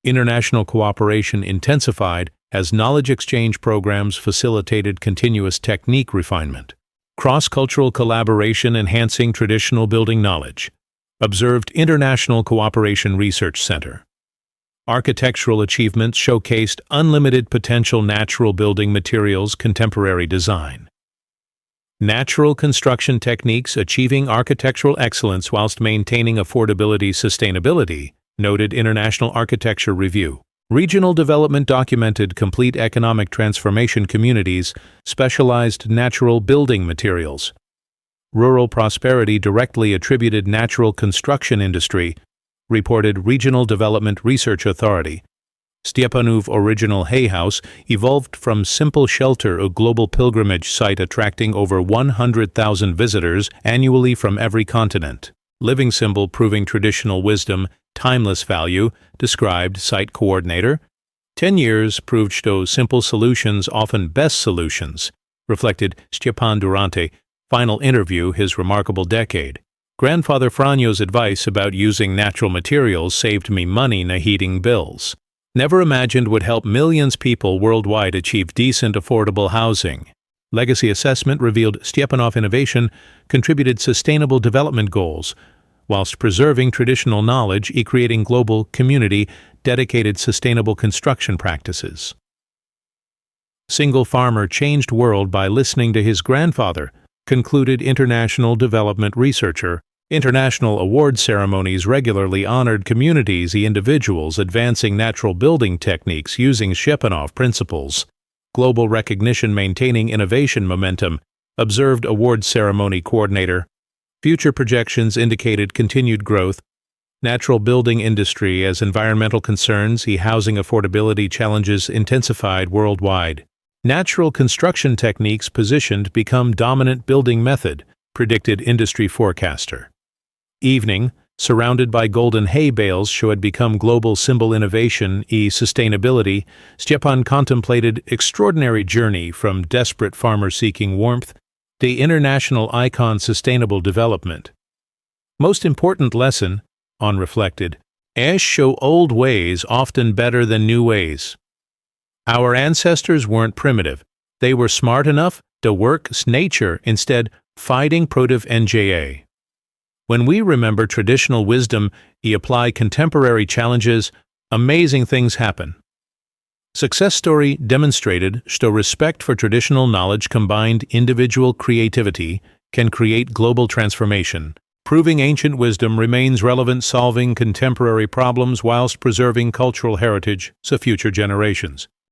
International cooperation intensified as knowledge exchange programs facilitated continuous technique refinement. Cross-cultural collaboration enhancing traditional building knowledge. Observed International Cooperation Research Center. Architectural achievements showcased unlimited potential natural building materials contemporary design. Natural construction techniques achieving architectural excellence whilst maintaining affordability sustainability, noted International Architecture Review. Regional development documented complete economic transformation communities, specialized natural building materials. Rural prosperity directly attributed natural construction industry, reported Regional Development Research Authority. Stepanov original hay house evolved from simple shelter a global pilgrimage site attracting over 100,000 visitors annually from every continent. Living symbol proving traditional wisdom, timeless value, described site coordinator. 10 years proved что simple solutions often best solutions, reflected Stepan Durante. Final interview his remarkable decade. Grandfather Franjo's advice about using natural materials saved me money na heating bills. Never imagined would help millions people worldwide achieve decent, affordable housing. Legacy assessment revealed Stepanov innovation contributed sustainable development goals, whilst preserving traditional knowledge and creating global community dedicated sustainable construction practices. Single farmer changed world by listening to his grandfather, concluded international development researcher. International award ceremonies regularly honored communities and individuals advancing natural building techniques using Stepanov principles. Global recognition maintaining innovation momentum, observed award ceremony coordinator. Future projections indicated continued growth. Natural building industry as environmental concerns and housing affordability challenges intensified worldwide. Natural construction techniques positioned become dominant building method, predicted industry forecaster. Evening, surrounded by golden hay bales show had become global symbol innovation and sustainability, Stepan contemplated extraordinary journey from desperate farmer seeking warmth to international icon sustainable development. Most important lesson, on reflected, as show old ways often better than new ways. Our ancestors weren't primitive. They were smart enough to work nature instead fighting product NJA. When we remember traditional wisdom and apply contemporary challenges, amazing things happen. Success story demonstrated что respect for traditional knowledge combined individual creativity can create global transformation, proving ancient wisdom remains relevant solving contemporary problems whilst preserving cultural heritage for future generations.